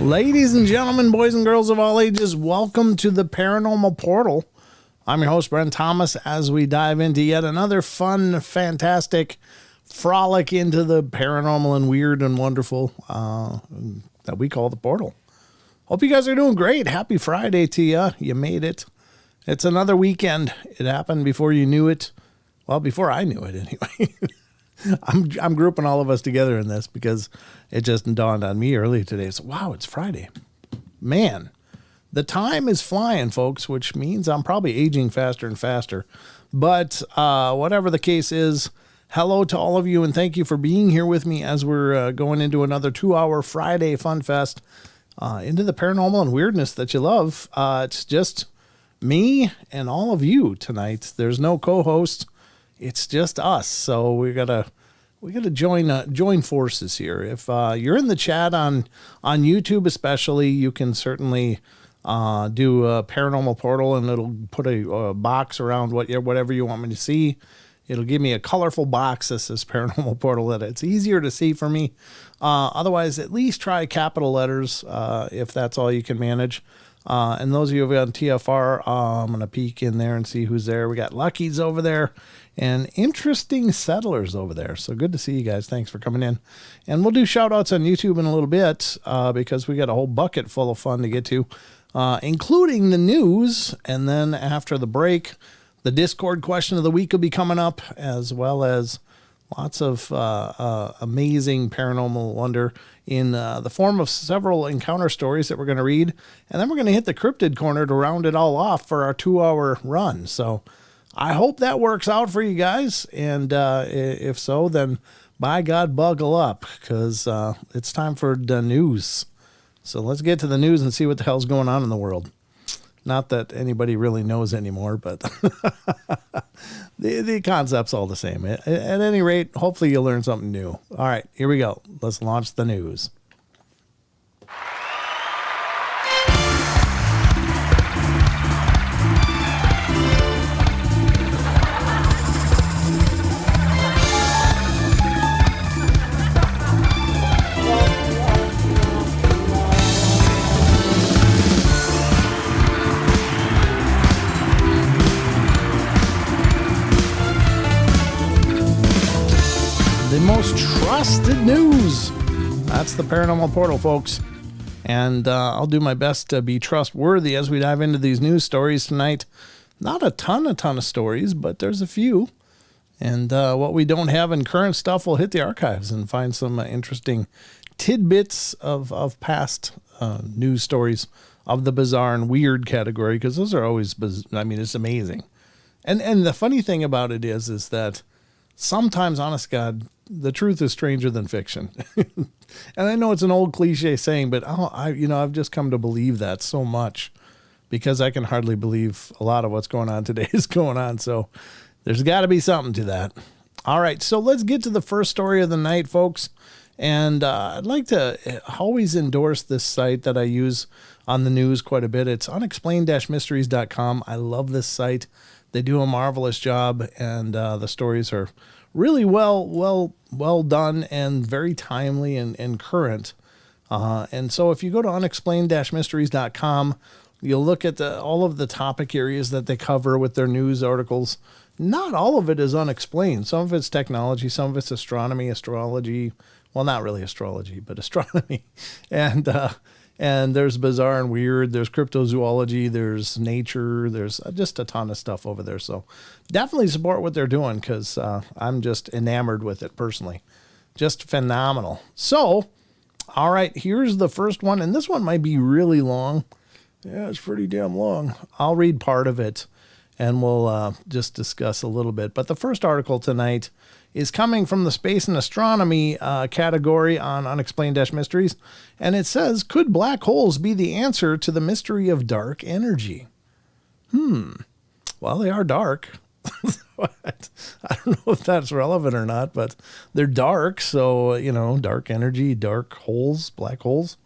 Ladies and gentlemen, boys and girls of all ages, welcome to the Paranormal Portal. I'm your host, Brent Thomas, as we dive into yet another fun, fantastic frolic into the paranormal and weird and wonderful that we call the Portal. Hope you guys are doing great. Happy Friday to you. You made it. It's another weekend. It happened before you knew it. Well, before I knew it anyway. I'm grouping all of us together in this because it just dawned on me earlier today. So, wow, it's Friday. Man, the time is flying, folks, which means I'm probably aging faster and faster. But whatever the case is, hello to all of you, and thank you for being here with me as we're going into another 2-hour Friday Fun Fest into the paranormal and weirdness that you love. It's just me and all of you tonight. There's no co-host. It's just us. So we gotta join forces here. If you're in the chat on YouTube especially, you can certainly do a Paranormal Portal, and it'll put a box around whatever you want me to see. It'll give me a colorful box that says Paranormal Portal that it's easier to see for me. Otherwise, at least try capital letters if that's all you can manage. And those of you who are on TFR, I'm going to peek in there and see who's there. We got Lucky's over there and Interesting Settlers over there. So good to see you guys. Thanks for coming in. And we'll do shout outs on YouTube in a little bit because we got a whole bucket full of fun to get to, including the news. And then after the break, the Discord question of the week will be coming up, as well as lots of amazing paranormal wonder in the form of several encounter stories that we're going to read. And then we're going to hit the Cryptid corner to round it all off for our 2-hour run. So I hope that works out for you guys. And if so, then by God, buckle up, because it's time for the news. So let's get to the news and see what the hell's going on in the world. Not that anybody really knows anymore, but the concept's all the same. At any rate, hopefully you'll learn something new. All right, here we go. Let's launch the news. The most trusted news. That's the Paranormal Portal, folks. And I'll do my best to be trustworthy as we dive into these news stories tonight. Not a ton of stories, but there's a few. And what we don't have in current stuff, we'll hit the archives and find some interesting tidbits of past news stories of the bizarre and weird category, because those are always, it's amazing. And the funny thing about it is that sometimes, honest God, the truth is stranger than fiction. And I know it's an old cliche saying, but I've just come to believe that so much, because I can hardly believe a lot of what's going on today is going on. So there's got to be something to that. All right, so let's get to the first story of the night, folks. And I'd like to always endorse this site that I use on the news quite a bit. It's unexplained-mysteries.com. I love this site. They do a marvelous job, and the stories are really well done and very timely and current. And so if you go to unexplained-mysteries.com, you'll look at all of the topic areas that they cover with their news articles. Not all of it is unexplained. Some of it's technology, some of it's astronomy, astrology. Well, not really astrology, but astronomy. And there's bizarre and weird. There's cryptozoology. There's nature. There's just a ton of stuff over there. So definitely support what they're doing, because I'm just enamored with it personally. Just phenomenal. So, all right, here's the first one. And this one might be really long. Yeah, it's pretty damn long. I'll read part of it, and we'll just discuss a little bit. But the first article tonight is coming from the space and astronomy category on Unexplained-Mysteries. And it says, could black holes be the answer to the mystery of dark energy? Well, they are dark. I don't know if that's relevant or not, but they're dark. So, dark energy, dark holes, black holes.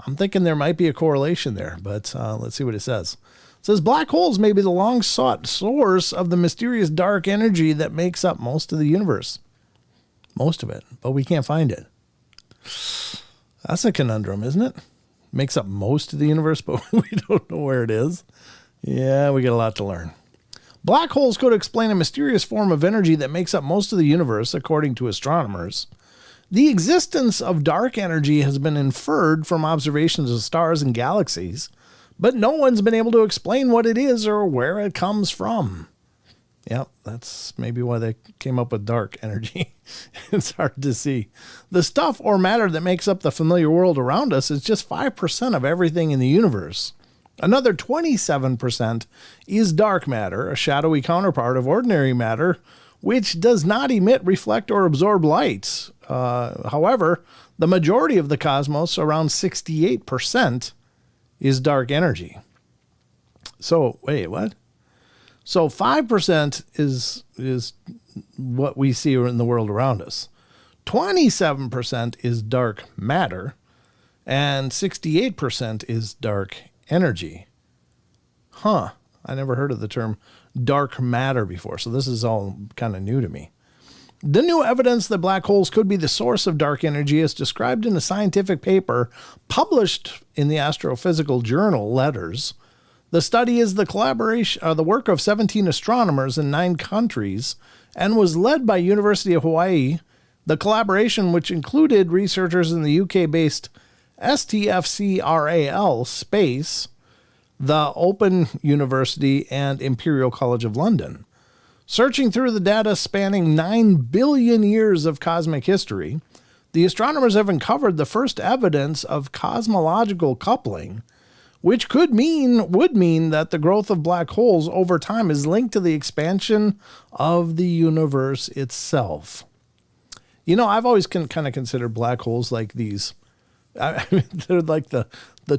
I'm thinking there might be a correlation there, but let's see what it says. It says black holes may be the long-sought source of the mysterious dark energy that makes up most of the universe. Most of it, but we can't find it. That's a conundrum, isn't it? Makes up most of the universe, but we don't know where it is. Yeah, we got a lot to learn. Black holes could explain a mysterious form of energy that makes up most of the universe, according to astronomers. The existence of dark energy has been inferred from observations of stars and galaxies, but no one's been able to explain what it is or where it comes from. Yep, that's maybe why they came up with dark energy. It's hard to see. The stuff or matter that makes up the familiar world around us is just 5% of everything in the universe. Another 27% is dark matter, a shadowy counterpart of ordinary matter, which does not emit, reflect, or absorb light. However, the majority of the cosmos, around 68%, is dark energy. So, wait, what? So 5% is what we see in the world around us. 27% is dark matter, and 68% is dark energy. Huh. I never heard of the term dark matter before, so this is all kind of new to me. The new evidence that black holes could be the source of dark energy is described in a scientific paper published in the Astrophysical Journal Letters. The study is the work of 17 astronomers in 9 countries and was led by University of Hawaii. The collaboration, which included researchers in the UK-based STFCRAL Space, the Open University, and Imperial College of London. Searching through the data spanning 9 billion years of cosmic history, the astronomers have uncovered the first evidence of cosmological coupling, which would mean that the growth of black holes over time is linked to the expansion of the universe itself. You know, I've always kind of considered black holes like these. They're like the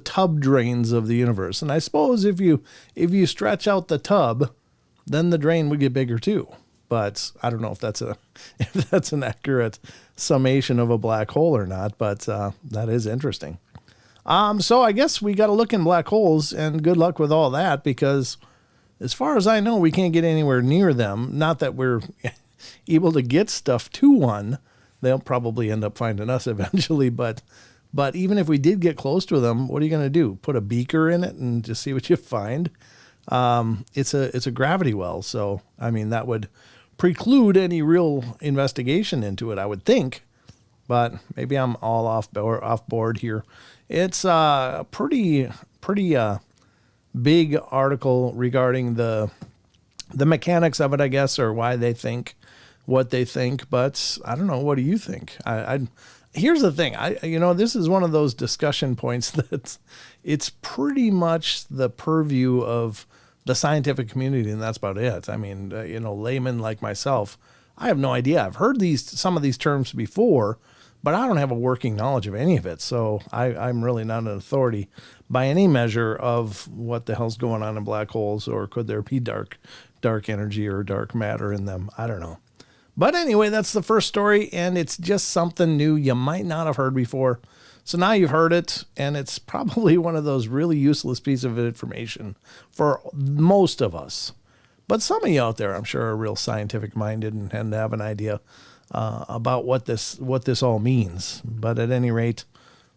tub drains of the universe. And I suppose if you stretch out the tub, then the drain would get bigger too. But I don't know if that's an accurate summation of a black hole or not, but that is interesting. So I guess we got to look in black holes, and good luck with all that, because as far as I know, we can't get anywhere near them. Not that we're able to get stuff to one. They'll probably end up finding us eventually, but even if we did get close to them, what are you going to do? Put a beaker in it and just see what you find? It's a gravity well, so I mean that would preclude any real investigation into it, I would think. But maybe I'm all off board here. It's a pretty big article regarding the mechanics of it, I guess, or why they think what they think. But I don't know. What do you think? Here's the thing. This is one of those discussion points that it's pretty much the purview of the scientific community, and that's about it. I mean, laymen like myself, I have no idea. I've heard some of these terms before, but I don't have a working knowledge of any of it. So I'm really not an authority by any measure of what the hell's going on in black holes, or could there be dark energy or dark matter in them? I don't know. But anyway, that's the first story, and it's just something new you might not have heard before. So now you've heard it, and it's probably one of those really useless pieces of information for most of us. But some of you out there, I'm sure, are real scientific minded and have an idea about what this all means. But at any rate,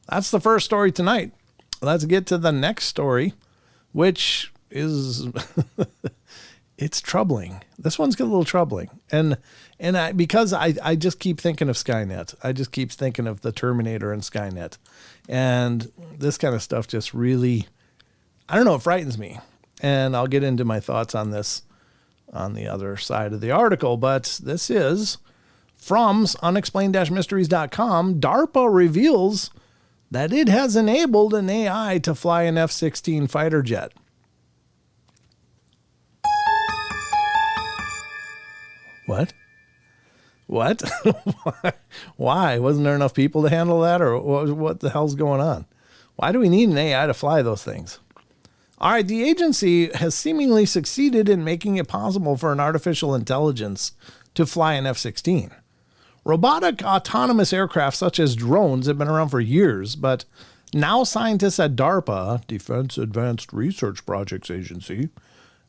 that's the first story tonight. Let's get to the next story, which is it's troubling. This one's a little troubling, because I just keep thinking of Skynet. I just keep thinking of the Terminator and Skynet, and this kind of stuff just really, I don't know, it frightens me. And I'll get into my thoughts on this on the other side of the article. But this is from unexplained-mysteries.com. DARPA reveals that it has enabled an AI to fly an F-16 fighter jet. What? Why? Wasn't there enough people to handle that, or what the hell's going on? Why do we need an AI to fly those things? All right, the agency has seemingly succeeded in making it possible for an artificial intelligence to fly an F-16. Robotic autonomous aircraft such as drones have been around for years, but now scientists at DARPA, Defense Advanced Research Projects Agency,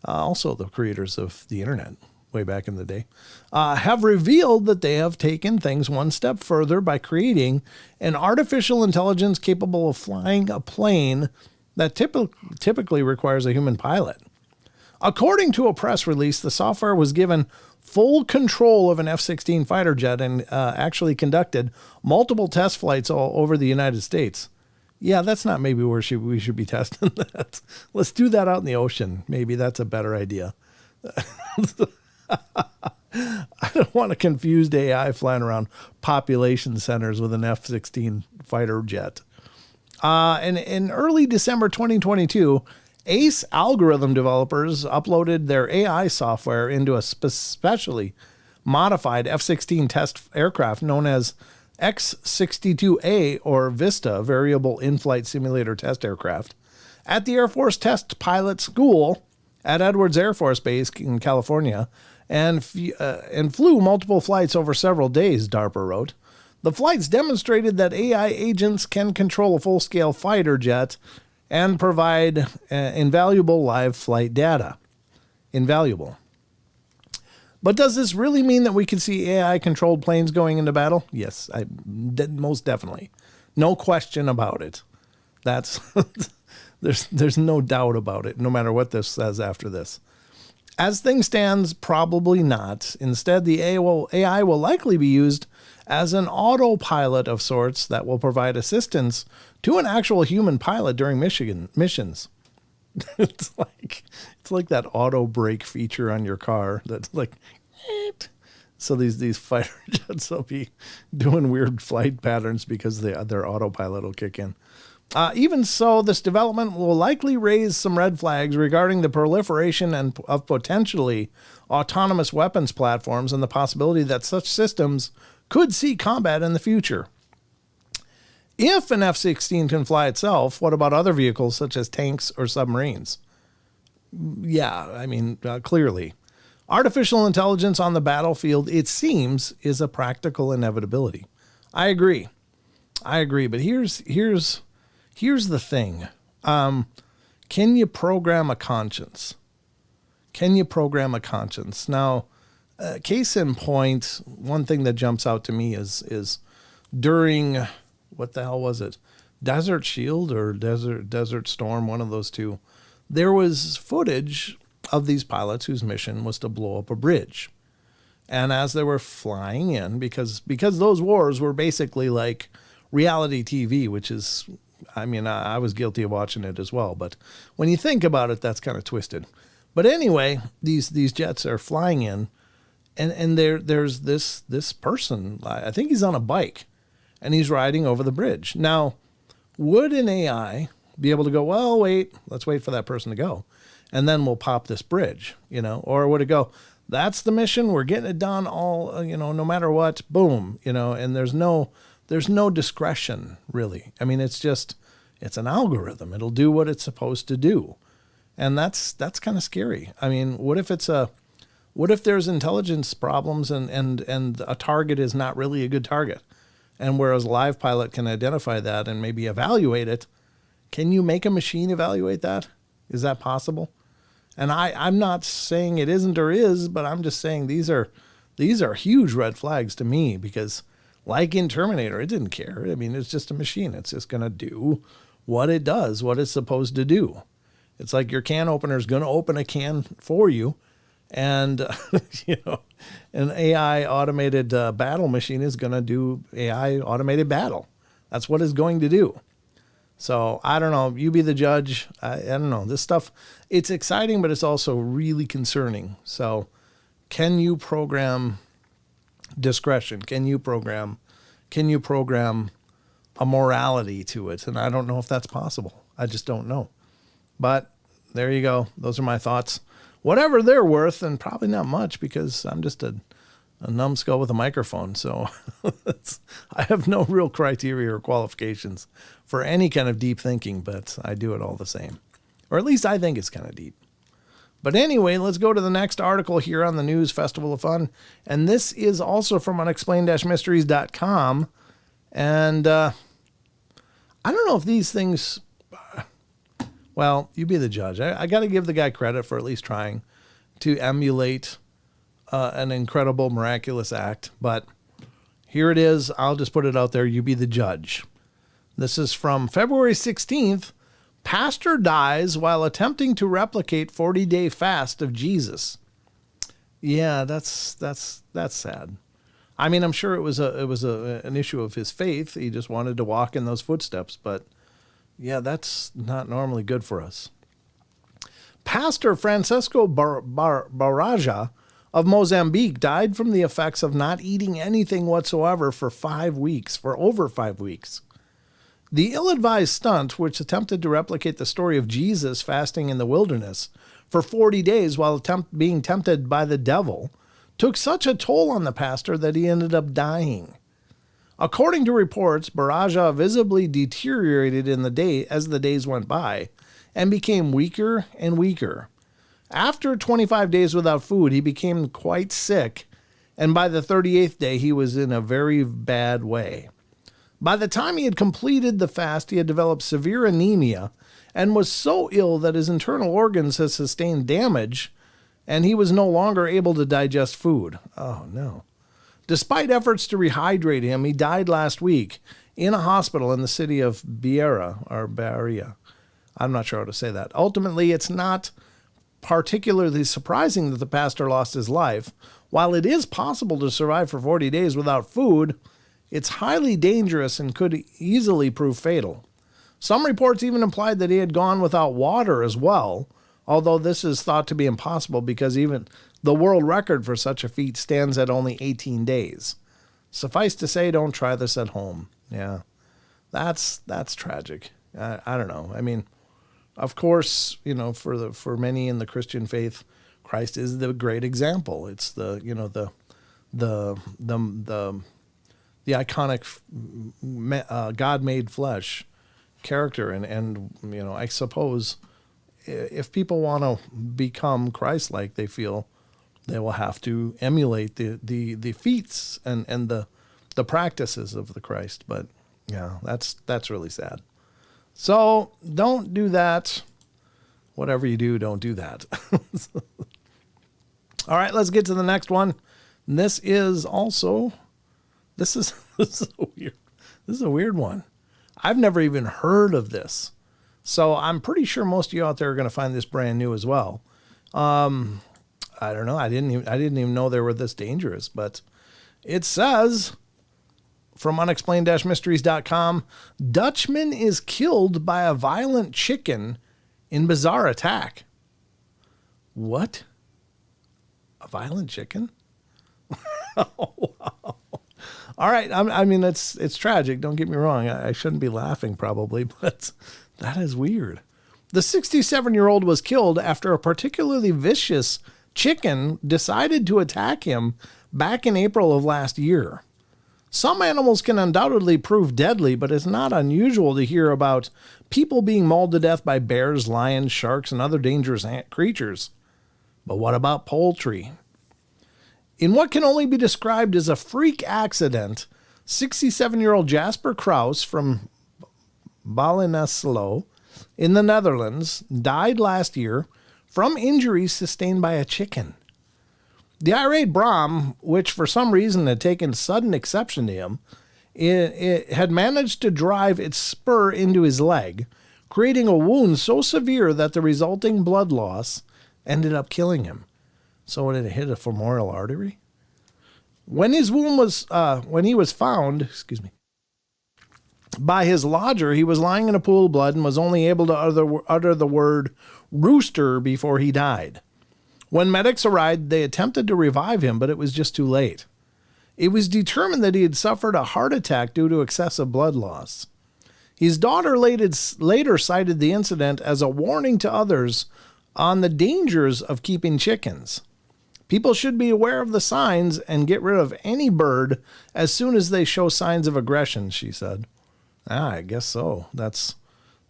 also the creators of the internet, way back in the day, have revealed that they have taken things one step further by creating an artificial intelligence capable of flying a plane that typically requires a human pilot. According to a press release, the software was given full control of an F-16 fighter jet and actually conducted multiple test flights all over the United States. Yeah, that's not maybe where we should be testing that. Let's do that out in the ocean. Maybe that's a better idea. I don't want a confused AI flying around population centers with an F-16 fighter jet. And in early December 2022, ACE algorithm developers uploaded their AI software into a specially modified F-16 test aircraft known as X-62A, or VISTA, Variable In-Flight Simulator Test Aircraft, at the Air Force Test Pilot School at Edwards Air Force Base in California, and flew multiple flights over several days, DARPA wrote. The flights demonstrated that AI agents can control a full-scale fighter jet and provide invaluable live flight data. Invaluable. But does this really mean that we could see AI-controlled planes going into battle? Yes, most definitely. No question about it. That's there's no doubt about it, no matter what this says after this. As things stand, probably not. Instead, the AI will likely be used as an autopilot of sorts that will provide assistance to an actual human pilot during missions. It's like that auto brake feature on your car that's like, so these fighter jets will be doing weird flight patterns because their autopilot will kick in. Even so, this development will likely raise some red flags regarding the proliferation of potentially autonomous weapons platforms and the possibility that such systems could see combat in the future. If an F-16 can fly itself, what about other vehicles such as tanks or submarines? Yeah, I mean, clearly. Artificial intelligence on the battlefield, it seems, is a practical inevitability. I agree, but here's the thing. Can you program a conscience? Now, case in point, one thing that jumps out to me is during, what the hell was it? Desert Shield or Desert Storm, one of those two. There was footage of these pilots whose mission was to blow up a bridge. And as they were flying in, because those wars were basically like reality TV, which is, I mean, I was guilty of watching it as well. But when you think about it, that's kind of twisted. But anyway, these jets are flying in, and there's this person, I think he's on a bike, and he's riding over the bridge. Now, would an AI be able to go, well, wait, let's wait for that person to go, and then we'll pop this bridge, or would it go, that's the mission, we're getting it done all, no matter what, boom, and there's no discretion, really. I mean, it's an algorithm. It'll do what it's supposed to do. And that's kind of scary. I mean, what if there's intelligence problems and a target is not really a good target? And whereas a live pilot can identify that and maybe evaluate it, can you make a machine evaluate that? Is that possible? And I'm not saying it isn't or is, but I'm just saying these are huge red flags to me, because like in Terminator, it didn't care. I mean, it's just a machine. It's just going to do what it does, what it's supposed to do. It's like your can opener is going to open a can for you. And, an AI automated battle machine is going to do AI automated battle. That's what it's going to do. So I don't know. You be the judge. I don't know. This stuff, it's exciting, but it's also really concerning. So can you program discretion? Can you program a morality to it? And I don't know if that's possible. I just don't know. But there you go. Those are my thoughts. Whatever they're worth, and probably not much, because I'm just a numbskull with a microphone. So I have no real criteria or qualifications for any kind of deep thinking, but I do it all the same. Or at least I think it's kind of deep. But anyway, let's go to the next article here on the News Festival of Fun. And this is also from unexplained-mysteries.com. And I don't know if these things... Well, you be the judge. I got to give the guy credit for at least trying to emulate an incredible, miraculous act. But here it is. I'll just put it out there. You be the judge. This is from February 16th. Pastor dies while attempting to replicate 40-day fast of Jesus. Yeah, that's sad. I mean, I'm sure it was an issue of his faith. He just wanted to walk in those footsteps, but yeah, that's not normally good for us. Pastor Francisco Baraja of Mozambique died from the effects of not eating anything whatsoever for over 5 weeks. The ill-advised stunt, which attempted to replicate the story of Jesus fasting in the wilderness for 40 days while being tempted by the devil, took such a toll on the pastor that he ended up dying. According to reports, Baraja visibly deteriorated as the days went by and became weaker and weaker. After 25 days without food, he became quite sick, and by the 38th day, he was in a very bad way. By the time he had completed the fast, he had developed severe anemia and was so ill that his internal organs had sustained damage, and he was no longer able to digest food. Oh, no. Despite efforts to rehydrate him, he died last week in a hospital in the city of Bahia. I'm not sure how to say that. Ultimately, it's not particularly surprising that the pastor lost his life. While it is possible to survive for 40 days without food, it's highly dangerous and could easily prove fatal. Some reports even implied that he had gone without water as well, although this is thought to be impossible because even the world record for such a feat stands at only 18 days. Suffice to say, don't try this at home. Yeah, that's tragic. I don't know. I mean, of course, for many in the Christian faith, Christ is the great example. It's the iconic God made flesh character, and I suppose if people want to become Christ-like, they feel they will have to emulate the feats and the practices of the Christ. But yeah, that's really sad. So don't do that. Whatever you do, don't do that. All right, let's get to the next one. This is a weird one. I've never even heard of this. So I'm pretty sure most of you out there are going to find this brand new as well. I don't know. I didn't even know they were this dangerous, but it says from unexplained-mysteries.com, Dutchman is killed by a violent chicken in bizarre attack. What? A violent chicken? Oh, wow. All right. I mean, it's tragic. Don't get me wrong. I shouldn't be laughing probably, but that is weird. The 67-year-old was killed after a particularly vicious chicken decided to attack him back in April of last year. Some animals can undoubtedly prove deadly, but it's not unusual to hear about people being mauled to death by bears, lions, sharks, and other dangerous creatures. But what about poultry? In what can only be described as a freak accident, 67-year-old Jasper Kraus from Balinaslo in the Netherlands died last year from injuries sustained by a chicken. The irate Brahm, which for some reason had taken sudden exception to him, it had managed to drive its spur into his leg, creating a wound so severe that the resulting blood loss ended up killing him. So did it hit a femoral artery? When his wound was, when he was found, by his lodger, he was lying in a pool of blood and was only able to utter the word rooster before he died. When medics arrived, they attempted to revive him, but it was just too late. It was determined that he had suffered a heart attack due to excessive blood loss. His daughter later cited the incident as a warning to others on the dangers of keeping chickens. People should be aware of the signs and get rid of any bird as soon as they show signs of aggression, she said. I guess so. That's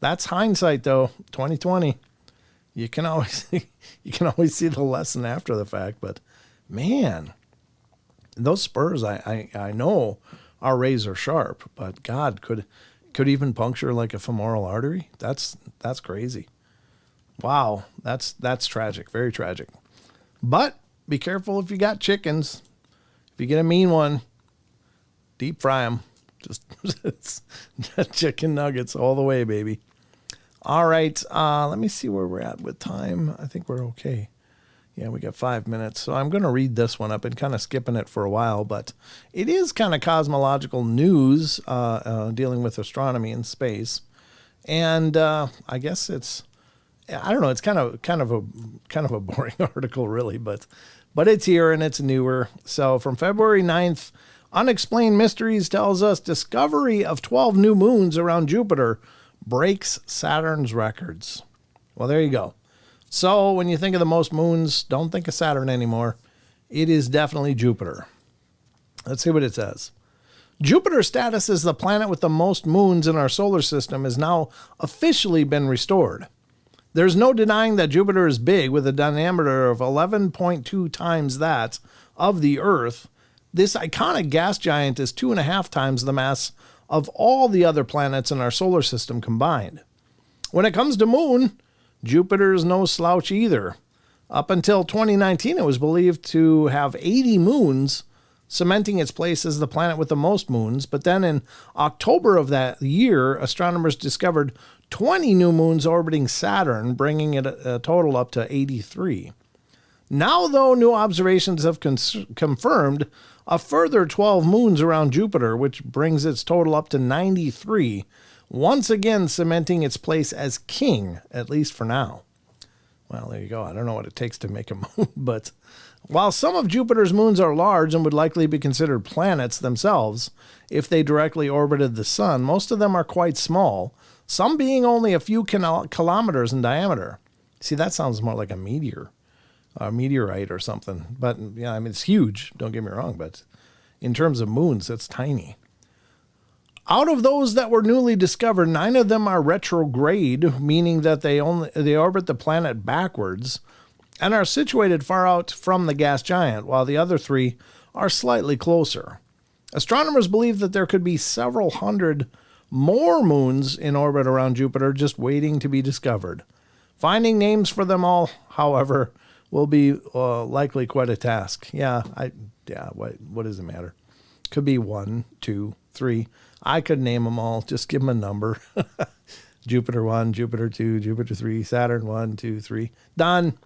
hindsight, though. 2020. You can always see the lesson after the fact, but man, those spurs I know are razor sharp, but God, could even puncture like a femoral artery. That's crazy. Wow, that's tragic, very tragic. But be careful if you got chickens. If you get a mean one, deep fry them. Just it's chicken nuggets all the way, baby. All right, let me see where we're at with time. I think we're okay. Yeah, we got 5 minutes. So I'm going to read this one. I've been kind of skipping it for a while, but it is kind of cosmological news dealing with astronomy and space. And I guess I don't know, it's kind of a boring article, really, but it's here and it's newer. So from February 9th, Unexplained Mysteries tells us discovery of 12 new moons around Jupiter breaks Saturn's records. Well, there you go. So when you think of the most moons, don't think of Saturn anymore. It is definitely Jupiter. Let's see what it says. Jupiter's status as the planet with the most moons in our solar system has now officially been restored. There's no denying that Jupiter is big, with a diameter of 11.2 times that of the Earth. This iconic gas giant is 2.5 times the mass of all the other planets in our solar system combined. When it comes to moon, Jupiter is no slouch either. Up until 2019, it was believed to have 80 moons, cementing its place as the planet with the most moons. But then in October of that year, astronomers discovered 20 new moons orbiting Saturn, bringing it a total up to 83. Now, though, new observations have confirmed a further 12 moons around Jupiter, which brings its total up to 93, once again cementing its place as king, at least for now. Well, there you go. I don't know what it takes to make a moon, but while some of Jupiter's moons are large and would likely be considered planets themselves if they directly orbited the sun, most of them are quite small, some being only a few kilometers in diameter. See, that sounds more like a meteorite or something. But yeah, I mean, it's huge, don't get me wrong, but in terms of moons, it's tiny. Out of those that were newly discovered, 9 of them are retrograde, meaning that they orbit the planet backwards and are situated far out from the gas giant, while the other 3 are slightly closer. Astronomers believe that there could be several hundred more moons in orbit around Jupiter just waiting to be discovered. Finding names for them all, however, will be likely quite a task. What does it matter? Could be 1, 2, 3. I could name them all. Just give them a number. Jupiter 1, Jupiter 2, Jupiter 3, Saturn 1, 2, 3. Done.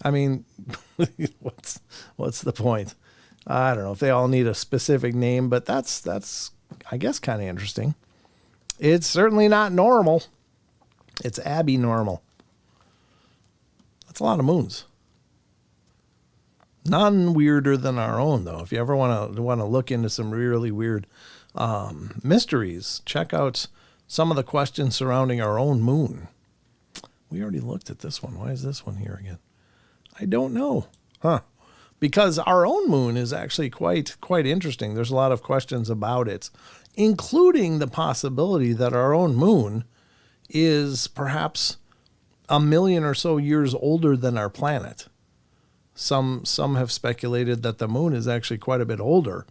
I mean, what's the point? I don't know if they all need a specific name, but that's I guess kind of interesting. It's certainly not normal. It's abnormal. That's a lot of moons. None weirder than our own, though. If you ever want to look into some really weird mysteries, check out some of the questions surrounding our own moon. We already looked at this one. Why is this one here again? I don't know. Because our own moon is actually quite interesting. There's a lot of questions about it, including the possibility that our own moon is perhaps 1 million or so years older than our planet. Some have speculated that the moon is actually quite a bit older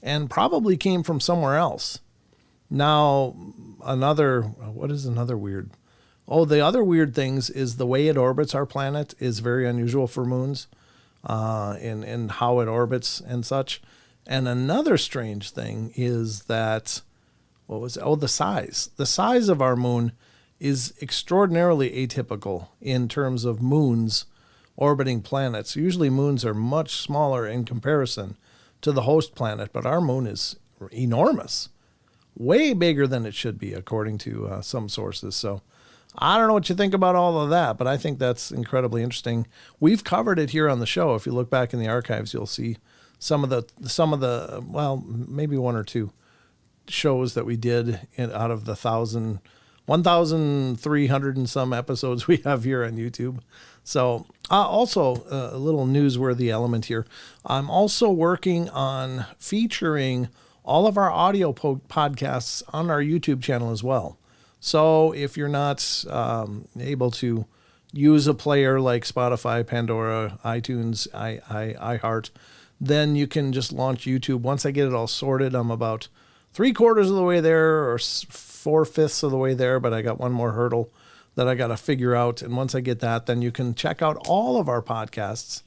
and probably came from somewhere else. Now, what is another weird? Oh, the other weird things is the way it orbits our planet is very unusual for moons, in how it orbits and such. And another strange thing is that, the size. The size of our moon is extraordinarily atypical in terms of moons orbiting planets. Usually moons are much smaller in comparison to the host planet, but our moon is enormous, way bigger than it should be, according to some sources. So I don't know what you think about all of that, but I think that's incredibly interesting. We've covered it here on the show. If you look back in the archives, you'll see some of the maybe 1 or 2 shows that we did out of the 1,300 and some episodes we have here on YouTube. So also a little newsworthy element here. I'm also working on featuring all of our audio podcasts on our YouTube channel as well. So if you're not able to use a player like Spotify, Pandora, iTunes, iHeart, then you can just launch YouTube. Once I get it all sorted, I'm about 3/4 of the way there, or 4/5 of the way there, but I got one more hurdle that I got to figure out. And once I get that, then you can check out all of our podcasts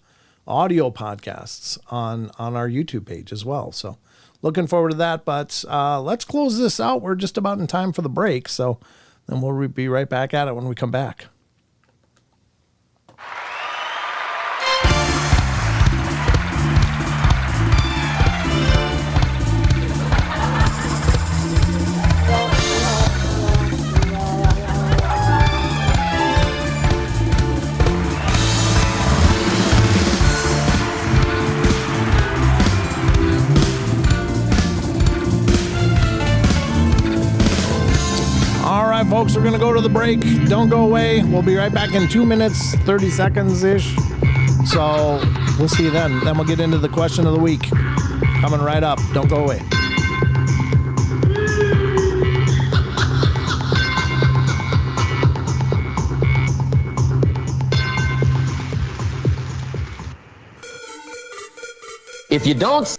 audio podcasts on our YouTube page as well. So looking forward to that. But let's close this out. We're just about in time for the break. So then we'll be right back at it when we come back. Folks, we're going to go to the break. Don't go away. We'll be right back in 2 minutes, 30 seconds-ish. So we'll see you then. Then we'll get into the question of the week. Coming right up. Don't go away. If you don't...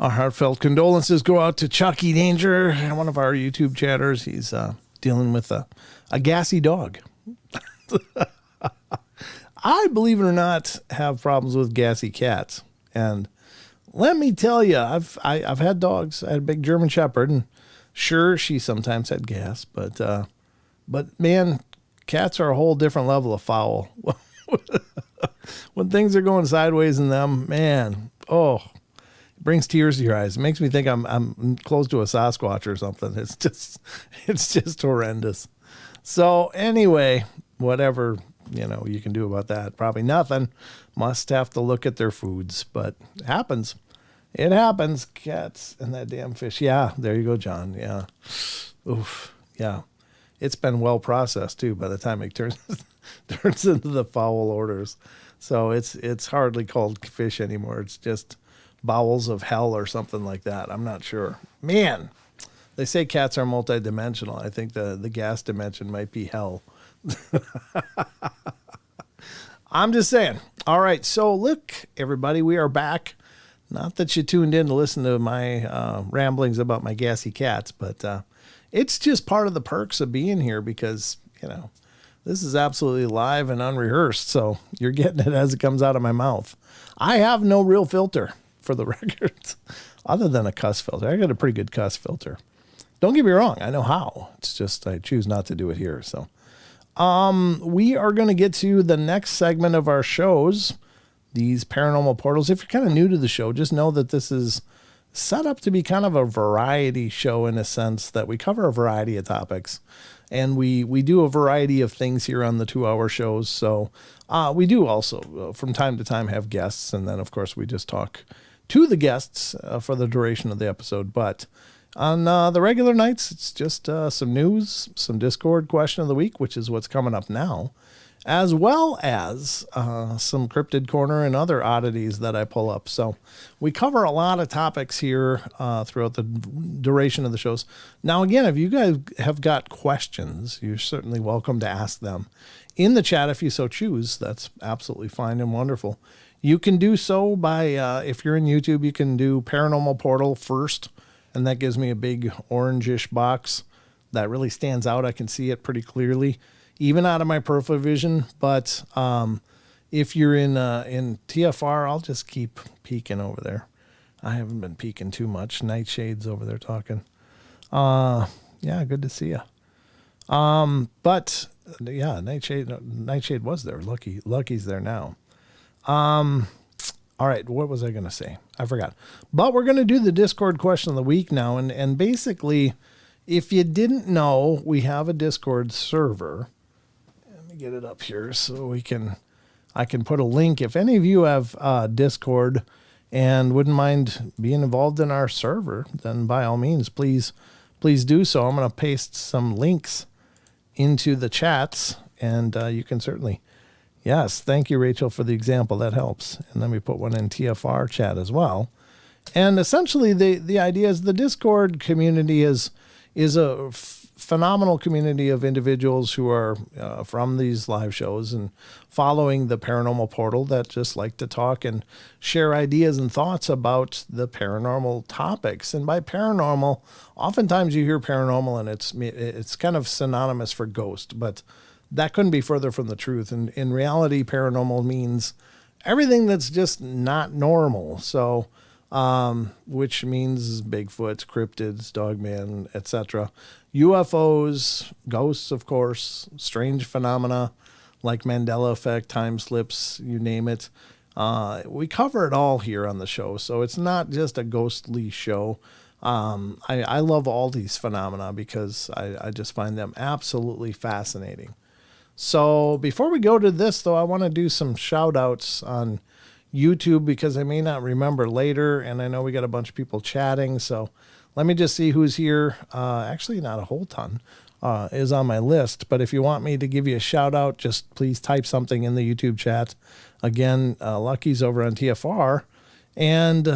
Our heartfelt condolences go out to Chucky Danger, one of our YouTube chatters. He's dealing with a gassy dog. I, believe it or not, have problems with gassy cats. And let me tell you, I've had dogs. I had a big German Shepherd, and sure, she sometimes had gas, but man, cats are a whole different level of foul. When things are going sideways in them, man, it brings tears to your eyes. It makes me think I'm close to a Sasquatch or something. It's just horrendous. So anyway, whatever, you can do about that. Probably nothing. Must have to look at their foods, but it happens. It happens. Cats and that damn fish. Yeah, there you go, John. Yeah. Oof. Yeah. It's been well processed too by the time it turns into the foul odors. So it's hardly called fish anymore. It's just bowels of hell or something like that. I'm not sure. Man, they say cats are multidimensional. I think the gas dimension might be hell. I'm just saying. All right. So look, everybody, we are back. Not that you tuned in to listen to my ramblings about my gassy cats, but it's just part of the perks of being here because, this is absolutely live and unrehearsed. So you're getting it as it comes out of my mouth. I have no real filter for the record other than a cuss filter. I got a pretty good cuss filter. Don't get me wrong. I know how. It's just I choose not to do it here. So we are going to get to the next segment of our shows, these paranormal portals. If you're kind of new to the show, just know that this is set up to be kind of a variety show in a sense that we cover a variety of topics. And we do a variety of things here on the 2-hour shows. So we do also from time to time have guests. And then, of course, we just talk to the guests for the duration of the episode. But on the regular nights, it's just some news, some Discord question of the week, which is what's coming up now, as well as some Cryptid Corner and other oddities that I pull up. So we cover a lot of topics here throughout the duration of the shows. Now, again, if you guys have got questions, you're certainly welcome to ask them in the chat if you so choose. That's absolutely fine and wonderful. You can do so by, if you're in YouTube, you can do Paranormal Portal first, and that gives me a big orangish box that really stands out. I can see it pretty clearly, even out of my peripheral vision. But if you're in TFR, I'll just keep peeking over there. I haven't been peeking too much. Nightshade's over there talking. Yeah, good to see you. But yeah, Nightshade was there. Lucky's there now. All right, what was I going to say? I forgot. But we're going to do the Discord question of the week now. And basically, if you didn't know, we have a Discord server. Let me get it up here so I can put a link. If any of you have Discord and wouldn't mind being involved in our server, then by all means, please do so. I'm going to paste some links into the chats, and you can certainly... Yes, thank you, Rachel, for the example. That helps. And then we put one in TFR chat as well. And essentially, the idea is the Discord community is a phenomenal community of individuals who are from these live shows and following the Paranormal Portal that just like to talk and share ideas and thoughts about the paranormal topics. And by paranormal, oftentimes you hear paranormal and it's kind of synonymous for ghost, but that couldn't be further from the truth. And in reality, paranormal means everything that's just not normal. So, which means Bigfoots, cryptids, dogman, etc. UFOs, ghosts, of course, strange phenomena like Mandela effect, time slips, you name it. We cover it all here on the show. So it's not just a ghostly show. I love all these phenomena because I just find them absolutely fascinating. So before we go to this, though, I want to do some shout outs on YouTube because I may not remember later. And I know we got a bunch of people chatting. So let me just see who's here. Actually, not a whole ton is on my list. But if you want me to give you a shout out, just please type something in the YouTube chat. Again, Lucky's over on TFR and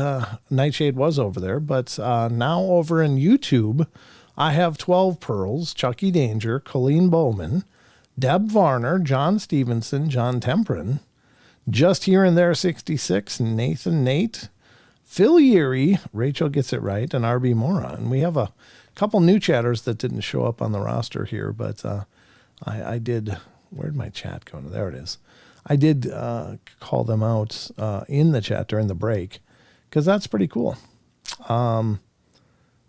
Nightshade was over there. But now over in YouTube, I have 12 Pearls, Chucky Danger, Colleen Bowman, Deb Varner, John Stevenson, John Temprin, Just Here and There 66, Nathan Nate, Phil Yeary, Rachel gets it right, and RB Mora. And we have a couple new chatters that didn't show up on the roster here, but I did. Where'd my chat go? There it is. I did call them out in the chat during the break because that's pretty cool.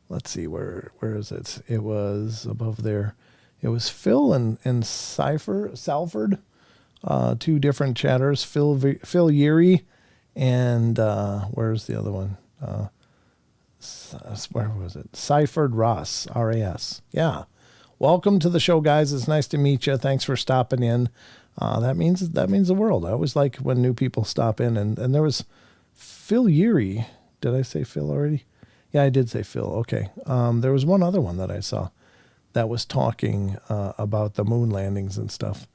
Let's see, where is it? It was above there. It was Phil and Salford, two different chatters. Phil Yeary and where's the other one? Where was it? Seifert Ross, R-A-S. Yeah. Welcome to the show, guys. It's nice to meet you. Thanks for stopping in. That means the world. I always like when new people stop in. And there was Phil Yeary. Did I say Phil already? Yeah, I did say Phil. Okay. There was one other one that I saw that was talking about the moon landings and stuff.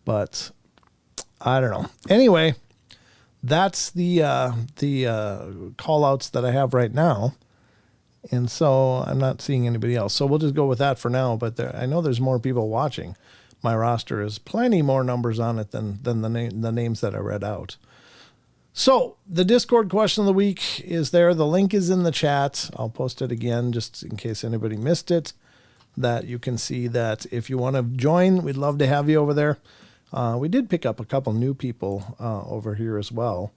But I don't know. Anyway, that's the call outs that I have right now. And so I'm not seeing anybody else. So we'll just go with that for now. But I know there's more people watching. My roster is plenty more numbers on it than the names that I read out. So the Discord question of the week is there. The link is in the chat. I'll post it again just in case anybody missed it. That you can see that if you want to join, we'd love to have you over there. We did pick up a couple new people over here as well.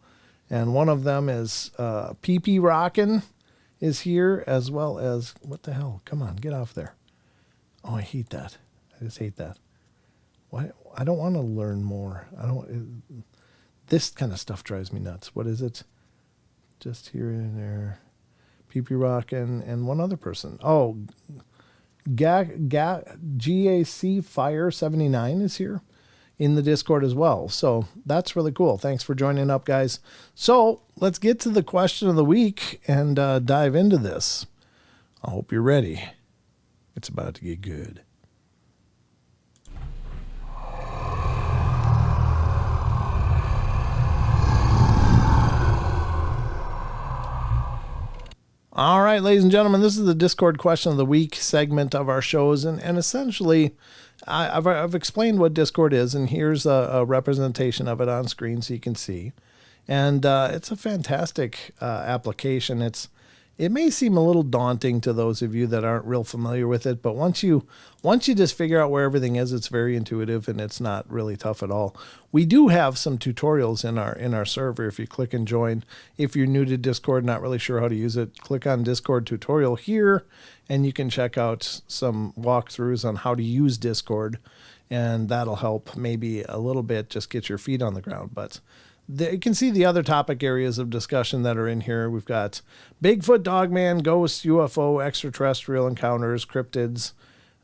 And one of them is PP Rockin' is here, as well as, what the hell? Come on, get off there. Oh, I hate that. I just hate that. Why? I don't want to learn more. This kind of stuff drives me nuts. What is it? Just here and there. PP Rockin' and one other person. Oh, GAC Fire 79 is here in the Discord as well. So that's really cool. Thanks for joining up, guys. So let's get to the question of the week and dive into this. I hope you're ready. It's about to get good. All right, ladies and gentlemen, this is the Discord question of the week segment of our shows. And essentially, I've explained what Discord is, and here's a representation of it on screen so you can see. And it's a fantastic application. It may seem a little daunting to those of you that aren't real familiar with it, but once you just figure out where everything is, it's very intuitive and it's not really tough at all. We do have some tutorials in our server. If you click and join, if you're new to Discord, not really sure how to use it, click on Discord tutorial here, and you can check out some walkthroughs on how to use Discord, and that'll help maybe a little bit just get your feet on the ground. But you can see the other topic areas of discussion that are in here. We've got Bigfoot, Dogman, Ghosts, UFO, extraterrestrial encounters, cryptids.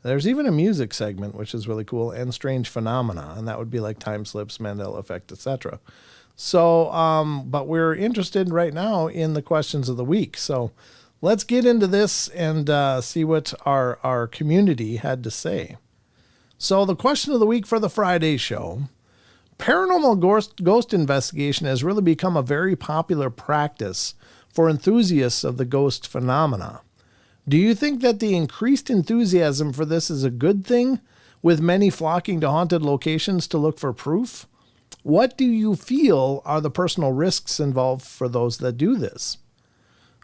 There's even a music segment, which is really cool, and strange phenomena, and that would be like time slips, Mandela effect, etc. So, but we're interested right now in the questions of the week. So let's get into this and see what our community had to say. So the question of the week for the Friday show: paranormal ghost investigation has really become a very popular practice for enthusiasts of the ghost phenomena. Do you think that the increased enthusiasm for this is a good thing, with many flocking to haunted locations to look for proof? What do you feel are the personal risks involved for those that do this?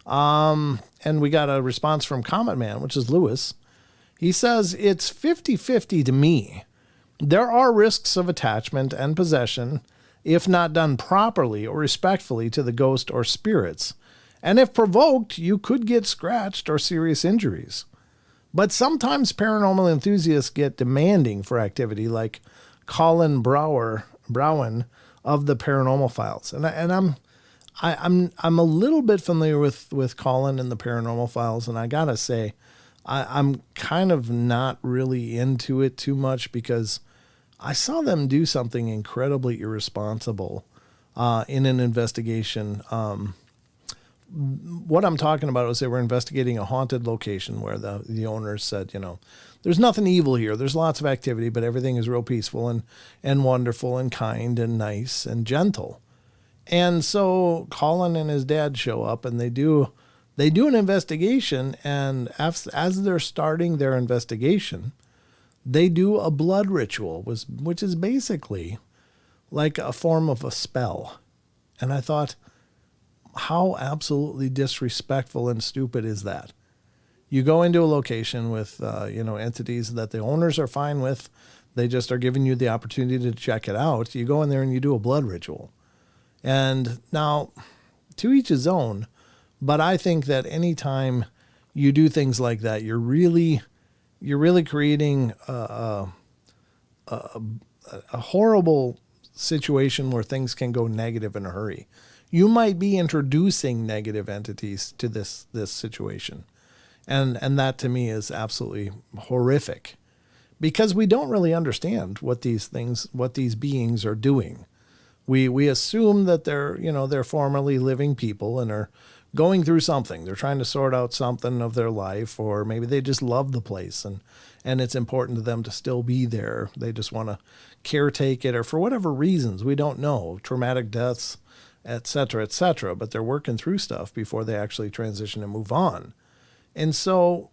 And we got a response from Comet Man, which is Lewis. He says, it's 50-50 to me. There are risks of attachment and possession if not done properly or respectfully to the ghost or spirits. And if provoked, you could get scratched or serious injuries. But sometimes paranormal enthusiasts get demanding for activity, like Colin Browen of the Paranormal Files. And I'm a little bit familiar with Colin and the Paranormal Files, and I gotta say, I'm kind of not really into it too much because I saw them do something incredibly irresponsible in an investigation. What I'm talking about is they were investigating a haunted location where the owners said, there's nothing evil here. There's lots of activity, but everything is real peaceful and wonderful and kind and nice and gentle. And so Colin and his dad show up and they do an investigation. And as they're starting their investigation, they do a blood ritual, which is basically like a form of a spell. And I thought, how absolutely disrespectful and stupid is that? You go into a location with, entities that the owners are fine with. They just are giving you the opportunity to check it out. You go in there and you do a blood ritual. And now, to each his own, but I think that anytime you do things like that, you're really creating a horrible situation where things can go negative in a hurry. You might be introducing negative entities to this situation. And that to me is absolutely horrific, because we don't really understand what these beings are doing. We assume that they're formerly living people and are going through something. They're trying to sort out something of their life, or maybe they just love the place and it's important to them to still be there. They just want to caretake it, or for whatever reasons, we don't know, traumatic deaths, et cetera, but they're working through stuff before they actually transition and move on. And so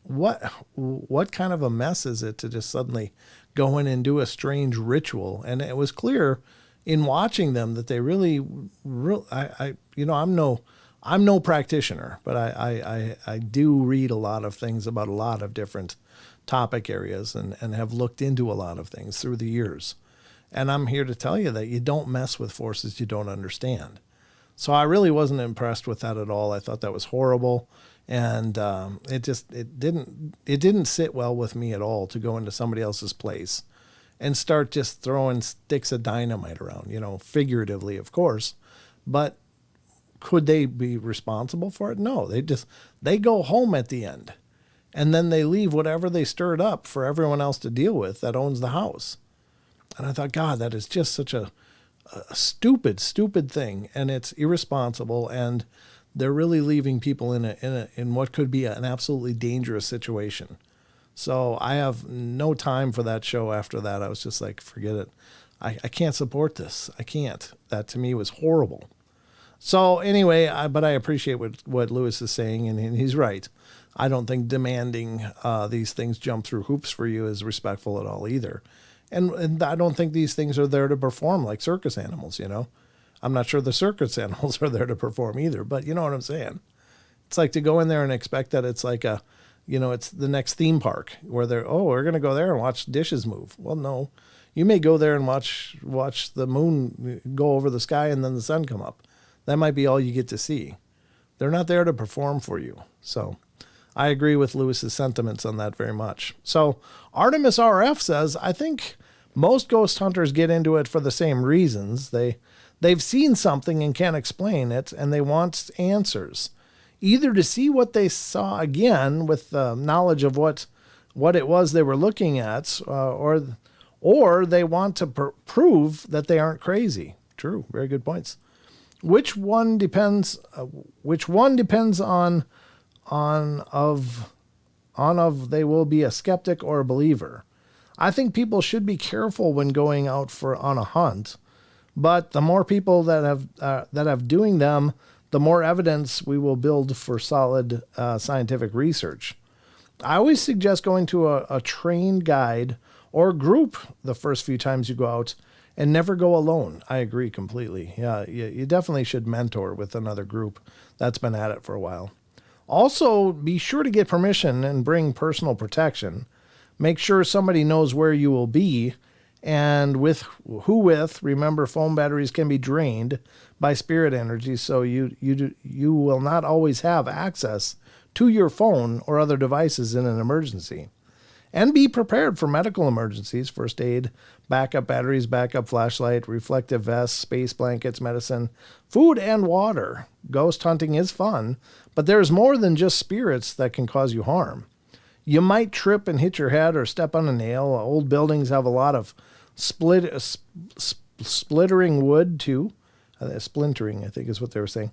what kind of a mess is it to just suddenly go in and do a strange ritual? And it was clear in watching them that they really I'm no practitioner, but I do read a lot of things about a lot of different topic areas and have looked into a lot of things through the years. And I'm here to tell you that you don't mess with forces you don't understand. So I really wasn't impressed with that at all. I thought that was horrible. And it didn't sit well with me at all to go into somebody else's place and start just throwing sticks of dynamite around, figuratively, of course. But could they be responsible for it? No, they go home at the end, and then they leave whatever they stirred up for everyone else to deal with that owns the house. And I thought, God, that is just such a stupid thing, and it's irresponsible, and they're really leaving people in what could be an absolutely dangerous situation. So I have no time for that show after that. I was just like, forget it. I can't support this. I can't. That to me was horrible. So anyway, but I appreciate what Lewis is saying, and he's right. I don't think demanding these things jump through hoops for you is respectful at all either. And I don't think these things are there to perform like circus animals, I'm not sure the circus animals are there to perform either, but you know what I'm saying? It's like to go in there and expect that it's like it's the next theme park where we're going to go there and watch dishes move. Well, no, you may go there and watch the moon go over the sky and then the sun come up. That might be all you get to see. They're not there to perform for you. So I agree with Lewis's sentiments on that very much. So Artemis RF says, I think most ghost hunters get into it for the same reasons. They've seen something and can't explain it, and they want answers, either to see what they saw again with the knowledge of what it was they were looking at, or they want to prove that they aren't crazy. True, very good points. Which one depends on they will be a skeptic or a believer. I think people should be careful when going out on a hunt. But the more people that have doing them, the more evidence we will build for solid scientific research. I always suggest going to a trained guide or group the first few times you go out, and never go alone. I agree completely. Yeah, you definitely should mentor with another group that's been at it for a while. Also, be sure to get permission and bring personal protection. Make sure somebody knows where you will be. And remember, phone batteries can be drained by spirit energy, so you will not always have access to your phone or other devices in an emergency. And be prepared for medical emergencies, first aid, backup batteries, backup flashlight, reflective vests, space blankets, medicine, food, and water. Ghost hunting is fun, but there's more than just spirits that can cause you harm. You might trip and hit your head or step on a nail. Old buildings have a lot of splittering wood too. Splintering, I think is what they were saying.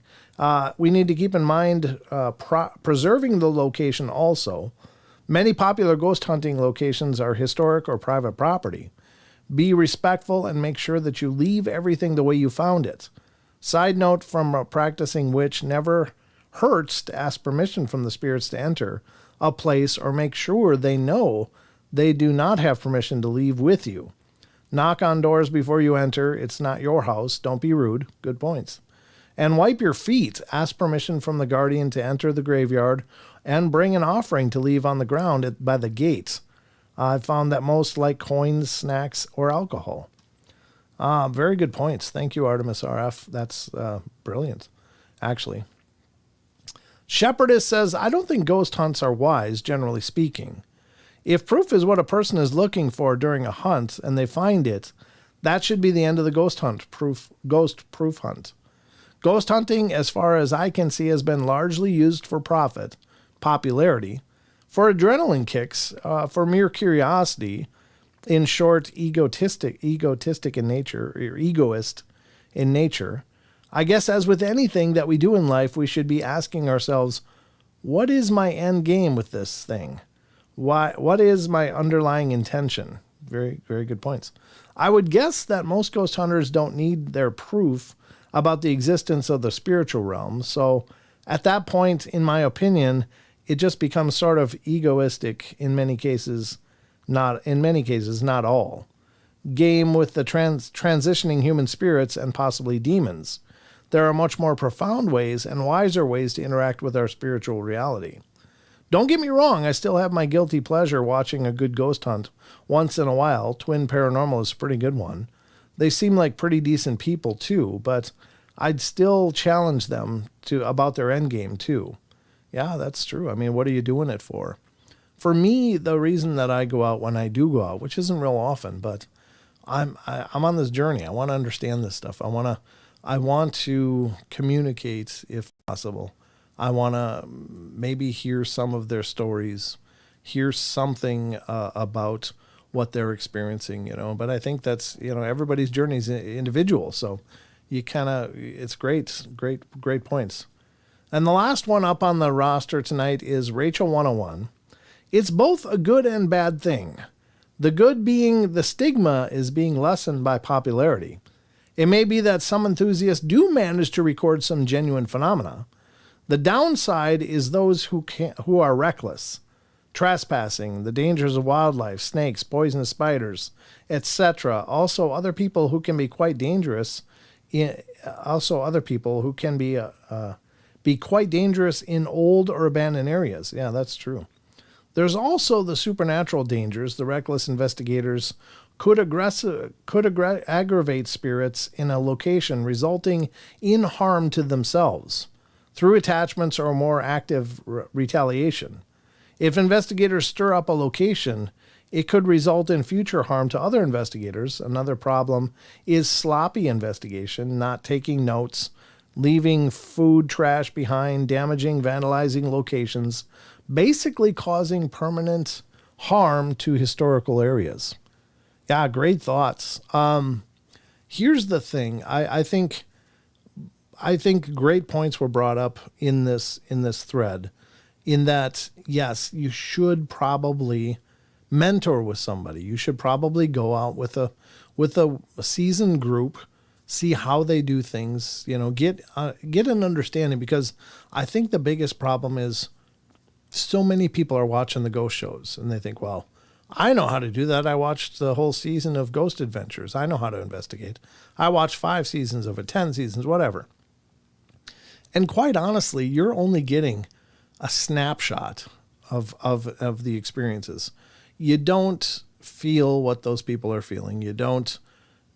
We need to keep in mind preserving the location also. Many popular ghost hunting locations are historic or private property. Be respectful and make sure that you leave everything the way you found it. Side note from a practicing witch, never hurts to ask permission from the spirits to enter a place or make sure they know they do not have permission to leave with you. Knock on doors before you enter. It's not your house. Don't be rude. Good points. And wipe your feet. Ask permission from the guardian to enter the graveyard and bring an offering to leave on the ground by the gate. I've found that most like coins, snacks, or alcohol. Very good points. Thank you, Artemis RF. That's brilliant, actually. Shepherdess says, I don't think ghost hunts are wise, generally speaking. If proof is what a person is looking for during a hunt and they find it, that should be the end of the ghost proof hunt. Ghost hunting, as far as I can see, has been largely used for profit, popularity, for adrenaline kicks, for mere curiosity, in short, egotistic in nature, or egoist in nature. I guess as with anything that we do in life, we should be asking ourselves, what is my end game with this thing? What is my underlying intention? Very, very good points. I would guess that most ghost hunters don't need their proof about the existence of the spiritual realm. So at that point, in my opinion, it just becomes sort of egoistic in many cases, not all. Game with the transitioning human spirits and possibly demons. There are much more profound ways and wiser ways to interact with our spiritual reality. Don't get me wrong, I still have my guilty pleasure watching a good ghost hunt once in a while. Twin Paranormal is a pretty good one. They seem like pretty decent people too, but I'd still challenge them about their end game too. Yeah, that's true. I mean, what are you doing it for? For me, the reason that I go out when I do go out, which isn't real often, but I'm on this journey. I want to understand this stuff. I want to communicate if possible. I want to maybe hear some of their stories, hear something about what they're experiencing, but I think that's, everybody's journey is individual. So it's great points. And the last one up on the roster tonight is Rachel 101. It's both a good and bad thing. The good being the stigma is being lessened by popularity. It may be that some enthusiasts do manage to record some genuine phenomena. The downside is those who are reckless. Trespassing, the dangers of wildlife, snakes, poisonous spiders, etc. Also, other people who can be quite dangerous. Other people who can be quite dangerous in old or abandoned areas. Yeah, that's true. There's also the supernatural dangers. The reckless investigators could aggravate spirits in a location, resulting in harm to themselves through attachments or more active retaliation. If investigators stir up a location, it could result in future harm to other investigators. Another problem is sloppy investigation, not taking notes, leaving food trash behind, damaging, vandalizing locations, basically causing permanent harm to historical areas. Yeah, great thoughts. Here's the thing. I think great points were brought up in this thread, in that, yes, you should probably mentor with somebody. You should probably go out with a seasoned group, see how they do things, get an understanding, because I think the biggest problem is so many people are watching the ghost shows and they think, well, I know how to do that. I watched the whole season of Ghost Adventures. I know how to investigate. I watched 5 seasons of it, 10 seasons, whatever. And quite honestly, you're only getting a snapshot of the experiences. You don't feel what those people are feeling. You don't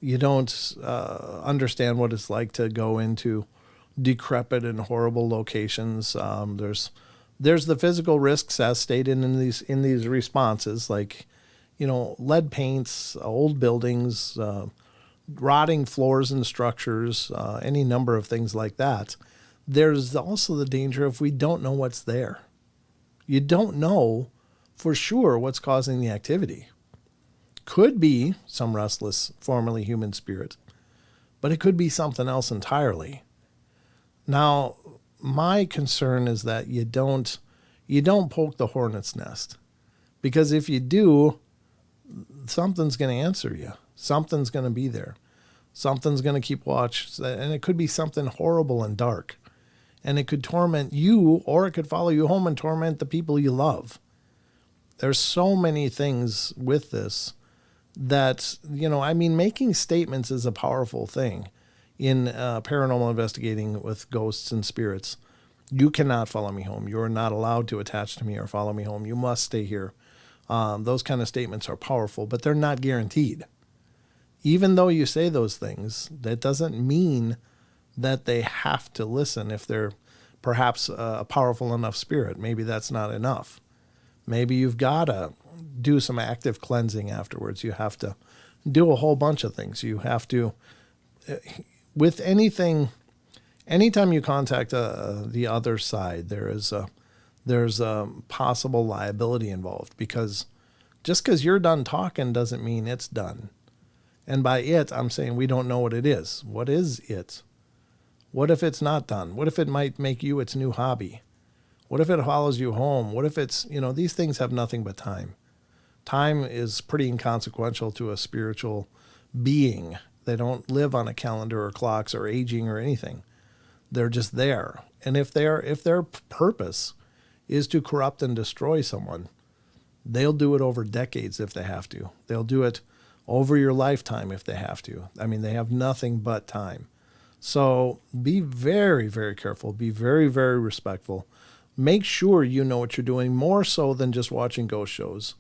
understand what it's like to go into decrepit and horrible locations. There's the physical risks as stated in these responses, like, lead paints, old buildings, rotting floors and structures, any number of things like that. There's also the danger if we don't know what's there. You don't know for sure what's causing the activity. Could be some restless, formerly human spirit, but it could be something else entirely. Now, my concern is that you don't poke the hornet's nest, because if you do, something's going to answer you. Something's going to be there. Something's going to keep watch, and it could be something horrible and dark, and it could torment you, or it could follow you home and torment the people you love. There's so many things with this that, making statements is a powerful thing. in paranormal investigating with ghosts and spirits. You cannot follow me home. You're not allowed to attach to me or follow me home. You must stay here. Those kind of statements are powerful, but they're not guaranteed. Even though you say those things, that doesn't mean that they have to listen if they're perhaps a powerful enough spirit. Maybe that's not enough. Maybe you've got to do some active cleansing afterwards. You have to do a whole bunch of things. You have to, with anything, anytime you contact the other side, there's a possible liability involved, because just because you're done talking doesn't mean it's done. And by it, I'm saying we don't know what it is. What is it? What if it's not done? What if it might make you its new hobby? What if it follows you home? What if it's, these things have nothing but time. Time is pretty inconsequential to a spiritual being. They don't live on a calendar or clocks or aging or anything. They're just there. And if their purpose is to corrupt and destroy someone, they'll do it over decades if they have to. They'll do it over your lifetime if they have to. I mean, they have nothing but time. So be very, very careful. Be very, very respectful. Make sure you know what you're doing, more so than just watching ghost shows.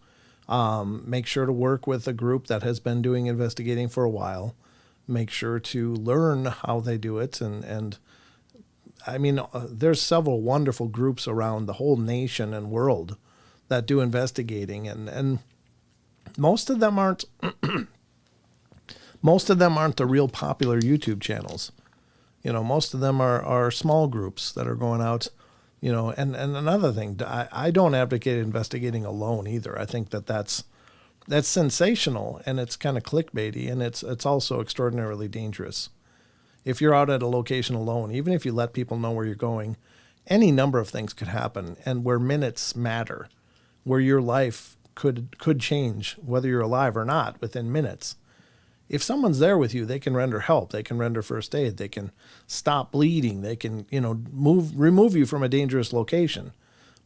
Make sure to work with a group that has been doing investigating for a while. Make sure to learn how they do it. And I mean, there's several wonderful groups around the whole nation and world that do investigating. And most of them aren't the real popular YouTube channels. Most of them are small groups that are going out, and another thing, I don't advocate investigating alone either. I think that's sensational, and it's kind of clickbaity, and it's also extraordinarily dangerous. If you're out at a location alone, even if you let people know where you're going, any number of things could happen, and where minutes matter, where your life could change, whether you're alive or not, within minutes. If someone's there with you, they can render help. They can render first aid. They can stop bleeding. They can, remove you from a dangerous location.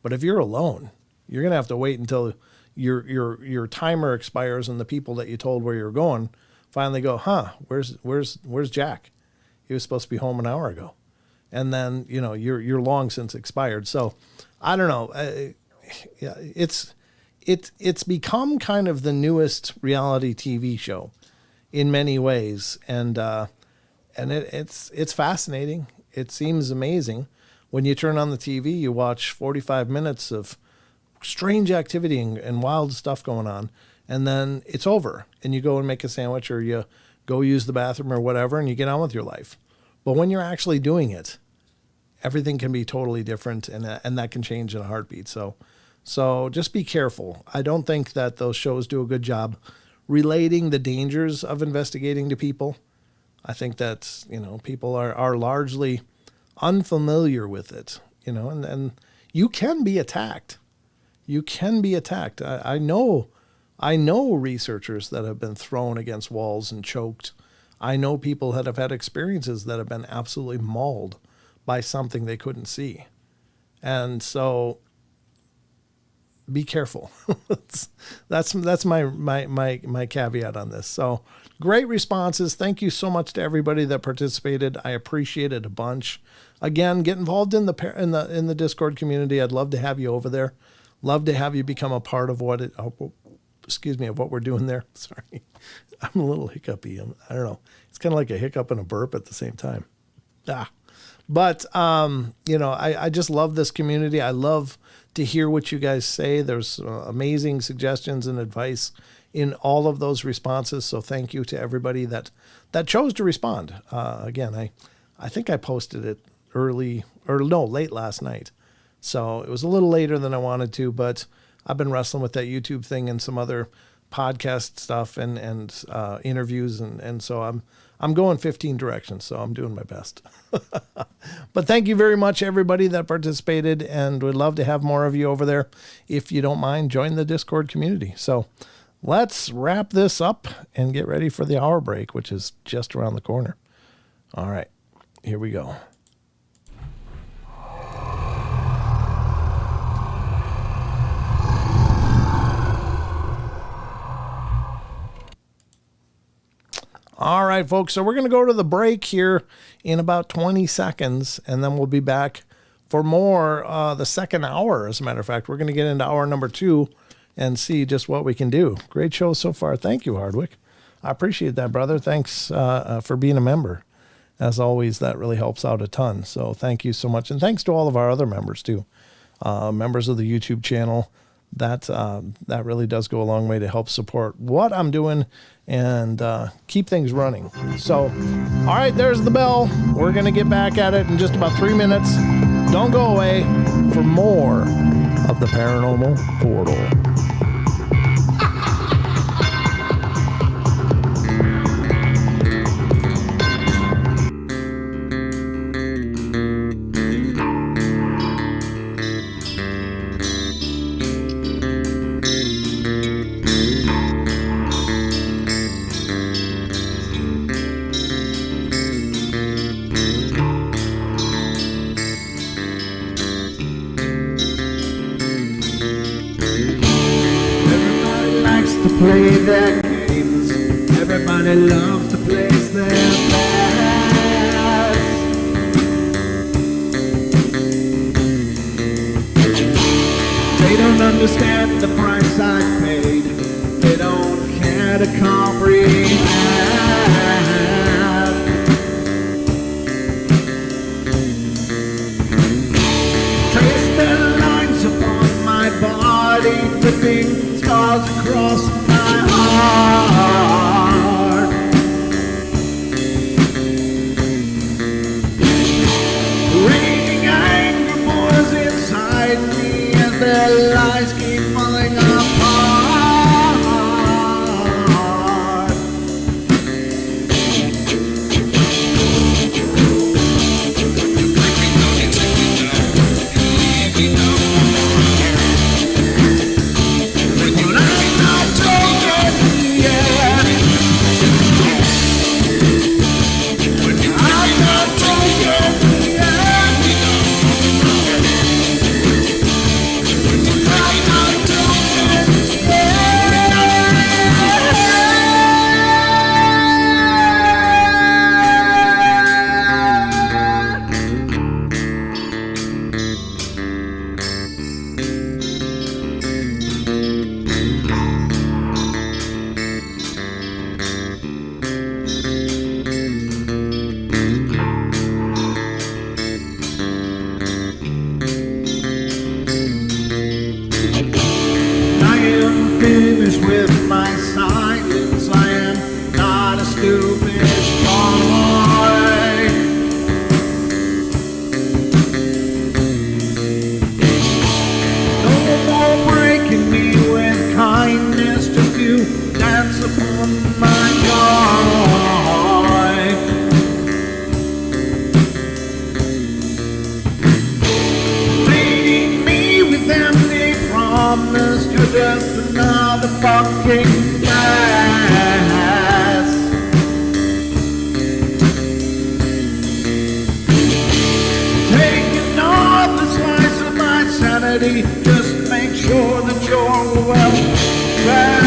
But if you're alone, you're going to have to wait until your timer expires and the people that you told where you're going finally go, where's Jack? He was supposed to be home an hour ago. And then, you're long since expired. So I don't know. It's become kind of the newest reality TV show in many ways. And it's fascinating. It seems amazing. When you turn on the TV, you watch 45 minutes of strange activity and wild stuff going on. And then it's over and you go and make a sandwich, or you go use the bathroom or whatever, and you get on with your life. But when you're actually doing it, everything can be totally different, and that can change in a heartbeat. So just be careful. I don't think that those shows do a good job relating the dangers of investigating to people. I think that, people are largely unfamiliar with it, and you can be attacked. You can be attacked. I know researchers that have been thrown against walls and choked. I know people that have had experiences that have been absolutely mauled by something they couldn't see. And so be careful. That's my caveat on this. So great responses. Thank you so much to everybody that participated. I appreciate it a bunch. Again, get involved in the Discord community. I'd love to have you over there. Love to have you become a part of what we're doing there. Sorry, I'm a little hiccupy. I don't know. It's kind of like a hiccup and a burp at the same time. But I just love this community. I love to hear what you guys say. There's amazing suggestions and advice in all of those responses. So thank you to everybody that chose to respond. Again, I think I posted it late last night. So it was a little later than I wanted to, but I've been wrestling with that YouTube thing and some other podcast stuff and interviews. And so I'm going 15 directions. So I'm doing my best. But thank you very much, everybody that participated, and we'd love to have more of you over there. If you don't mind, join the Discord community. So let's wrap this up and get ready for the hour break, which is just around the corner. All right, here we go. All right, folks. So we're going to go to the break here in about 20 seconds, and then we'll be back for more the second hour. As a matter of fact, we're going to get into hour number 2 and see just what we can do. Great show so far. Thank you, Hardwick. I appreciate that, brother. Thanks for being a member. As always, that really helps out a ton. So thank you so much. And thanks to all of our other members, too. Members of the YouTube channel. That really does go a long way to help support what I'm doing and keep things running. So, all right, there's the bell. We're going to get back at it in just about 3 minutes. Don't go away for more of the Paranormal Portal. Play their games. Everybody loves to place their bets. They don't understand the price I paid. They don't care to comprehend. Trace their lines upon my body, dripping scars across my heart. Raging anger pours inside me as their lies keep falling apart. With my silence, I am not a stupid boy. No more breaking me with kindness, just you dance upon my joy. Leading me with empty promise, you're just another fucking mess. Taking off the slice of my sanity, just make sure that you're well fed.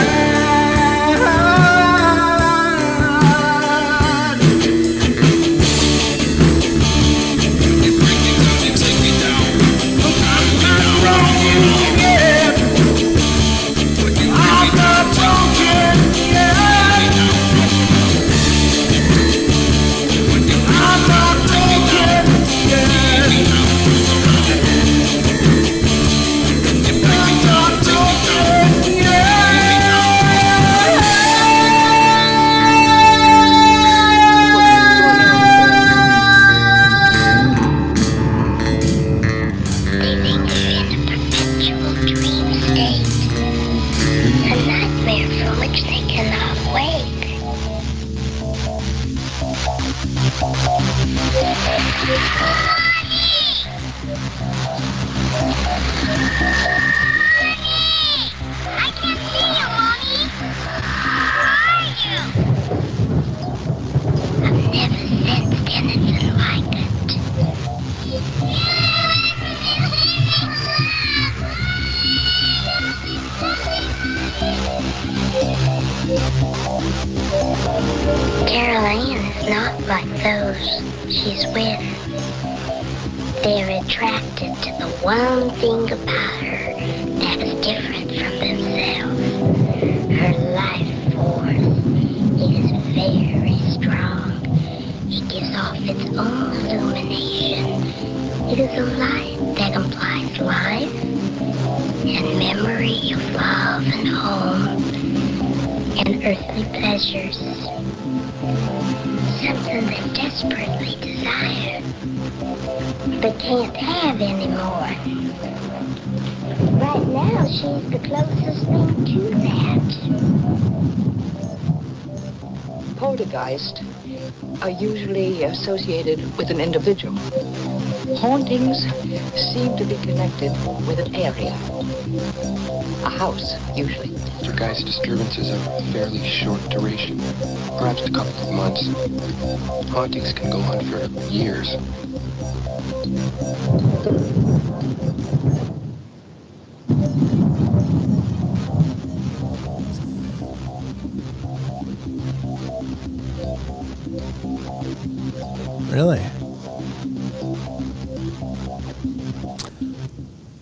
Carol. not like those she's with. They're attracted to the one thing about her that's different from themselves. Her life force is very strong. It gives off its own illumination. It is a light that implies life and memory of love and home and earthly pleasures. Something they desperately desire, but can't have anymore. Right now, she's the closest thing to that. Poltergeists are usually associated with an individual. Hauntings seem to be connected with an area. A house, usually. Poltergeist disturbances are fairly short duration, perhaps a couple of months. Hauntings can go on for years. Really?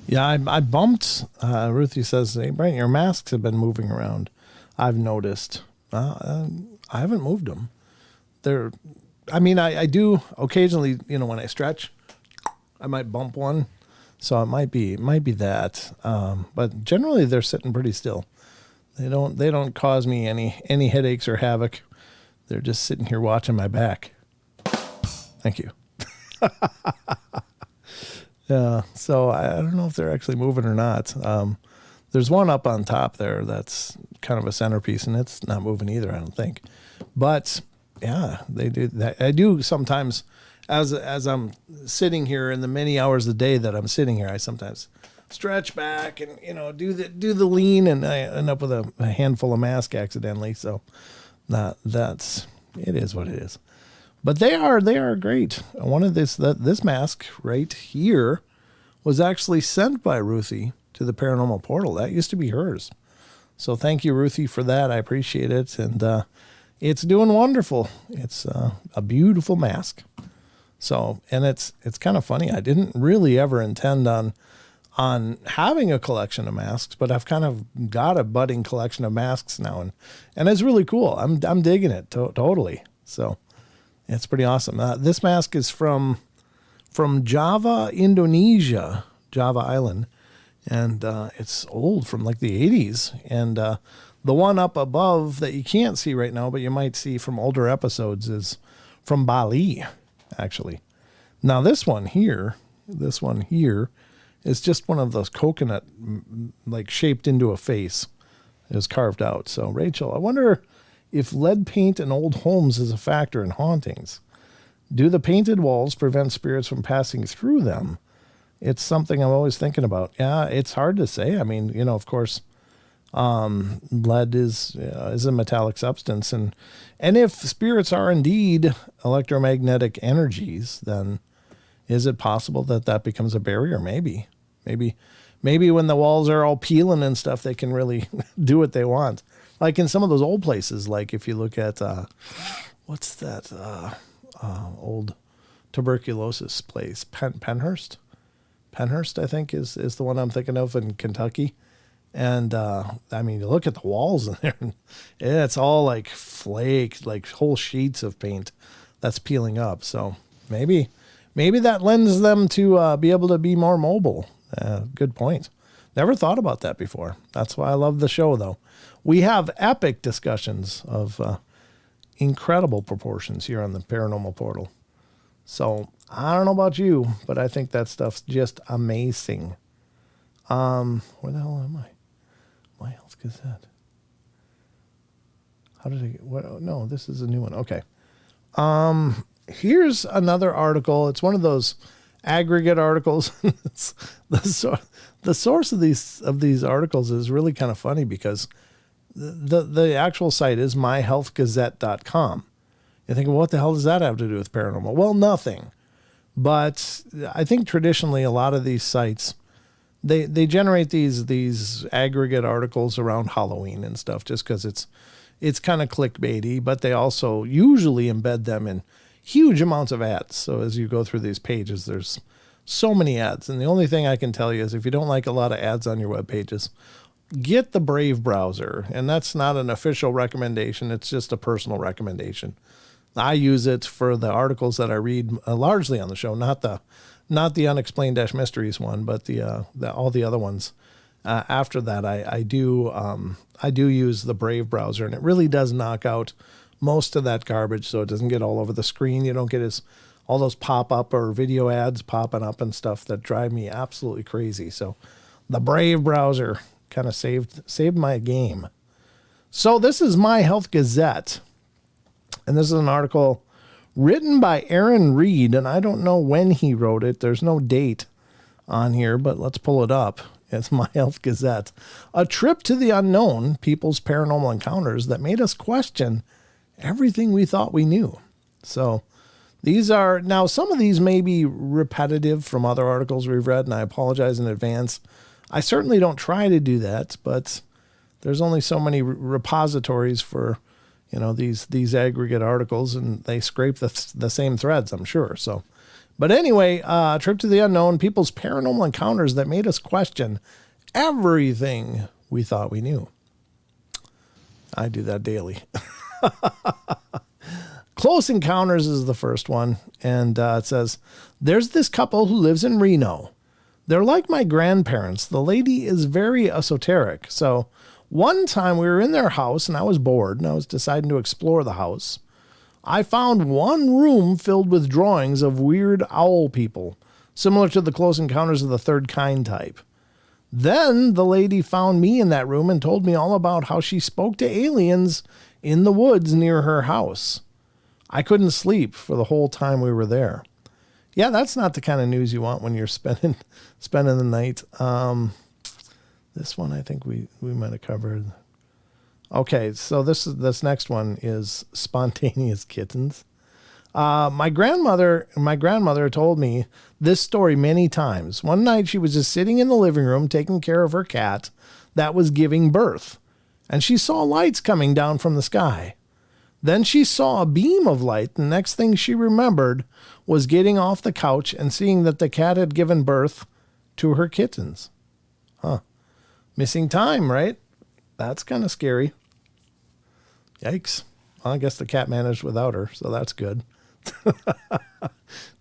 Yeah, I bumped. Ruthie says, "Hey, Brent, your masks have been moving around. I've noticed. I haven't moved them. I do occasionally. When I stretch, I might bump one, so it might be that. But generally, they're sitting pretty still. They don't cause me any headaches or havoc. They're just sitting here watching my back. Thank you." Yeah, so I don't know if they're actually moving or not. There's one up on top there that's kind of a centerpiece, and it's not moving either, I don't think. But yeah, they do that. I do sometimes, as I'm sitting here in the many hours a day that I'm sitting here, I sometimes stretch back and do the lean, and I end up with a handful of mask accidentally. So it is what it is. But they are great. One of this mask right here was actually sent by Ruthie to the Paranormal Portal. That used to be hers. So thank you, Ruthie, for that. I appreciate it. And it's doing wonderful. It's a beautiful mask. So, and it's kind of funny. I didn't really ever intend on having a collection of masks, but I've kind of got a budding collection of masks now. And it's really cool. I'm digging it totally. So it's pretty awesome. This mask is from Java, Indonesia, Java Island, and it's old, from like the 80s. And the one up above that you can't see right now, but you might see from older episodes, is from Bali, actually. Now this one here is just one of those coconut, like shaped into a face. It was carved out. So Rachel, I wonder if lead paint in old homes is a factor in hauntings. Do the painted walls prevent spirits from passing through them? It's something I'm always thinking about. Yeah, it's hard to say. I mean, of course, lead is a metallic substance, and if spirits are indeed electromagnetic energies, then is it possible that becomes a barrier? Maybe when the walls are all peeling and stuff, they can really do what they want. Like in some of those old places, like if you look at, what's that old tuberculosis place, Penhurst, I think is the one I'm thinking of, in Kentucky. And you look at the walls in there, and it's all like flaked, like whole sheets of paint that's peeling up. So maybe that lends them to be able to be more mobile. Good point. Never thought about that before. That's why I love the show, though. We have epic discussions of incredible proportions here on the Paranormal Portal. So I don't know about you, but I think that stuff's just amazing. Where the hell am I? My Health Gazette. How did I get? What? No, this is a new one. Okay. Here's another article. It's one of those aggregate articles. The source of these articles is really kind of funny, because the actual site is myhealthgazette.com. You think, well, what the hell does that have to do with paranormal? Well, nothing. But I think traditionally a lot of these sites, they generate these aggregate articles around Halloween and stuff, just because it's kind of clickbaity, but they also usually embed them in huge amounts of ads. So as you go through these pages, there's so many ads. And the only thing I can tell you is if you don't like a lot of ads on your web pages, get the Brave browser. And that's not an official recommendation. It's just a personal recommendation. I use it for the articles that I read largely on the show, not the Unexplained-Mysteries one, but all the other ones. After that, I do use the Brave browser, and it really does knock out most of that garbage, so it doesn't get all over the screen. You don't get all those pop-up or video ads popping up and stuff that drive me absolutely crazy. So the Brave browser kind of saved my game. So this is My Health Gazette, and this is an article written by Aaron Reed, and I don't know when he wrote it. There's no date on here, but let's pull it up. It's My Health Gazette. A trip to the unknown, people's paranormal encounters that made us question everything we thought we knew. So now some of these may be repetitive from other articles we've read, and I apologize in advance. I certainly don't try to do that, but there's only so many repositories for, these aggregate articles, and they scrape the same threads, I'm sure. So, but anyway, trip to the unknown, people's paranormal encounters that made us question everything we thought we knew. I do that daily. Close Encounters is the first one, and it says, there's this couple who lives in Reno. They're like my grandparents. The lady is very esoteric. So one time we were in their house, and I was bored, and I was deciding to explore the house. I found one room filled with drawings of weird owl people, similar to the Close Encounters of the Third Kind type. Then the lady found me in that room and told me all about how she spoke to aliens in the woods near her house. I couldn't sleep for the whole time we were there. Yeah, that's not the kind of news you want when you're spending the night. This one I think we might have covered. Okay, so this next one is Spontaneous Kittens. My grandmother told me this story many times. One night she was just sitting in the living room taking care of her cat that was giving birth, and she saw lights coming down from the sky. Then she saw a beam of light. The next thing she remembered was getting off the couch and seeing that the cat had given birth to her kittens. Missing time, right? That's kind of scary. Yikes. Well, I guess the cat managed without her, so that's good.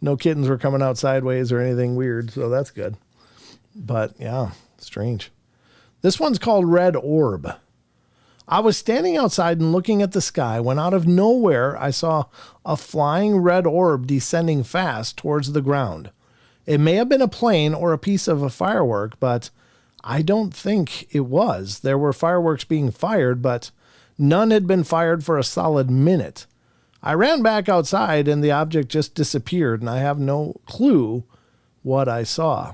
No kittens were coming out sideways or anything weird, so that's good. But yeah, strange. This one's called Red Orb. I was standing outside and looking at the sky when out of nowhere I saw a flying red orb descending fast towards the ground. It may have been a plane or a piece of a firework, but I don't think it was. There were fireworks being fired, but none had been fired for a solid minute. I ran back outside and the object just disappeared, and I have no clue what I saw.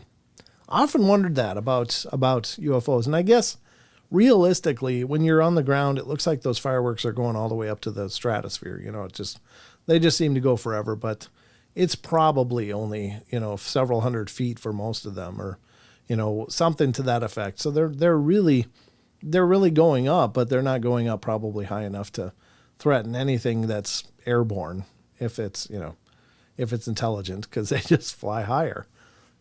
I often wondered that about UFOs, and I guess realistically, when you're on the ground, it looks like those fireworks are going all the way up to the stratosphere. They just seem to go forever, but it's probably only, several hundred feet for most of them, or, something to that effect. So they're really going up, but they're not going up probably high enough to threaten anything that's airborne if it's intelligent, because they just fly higher.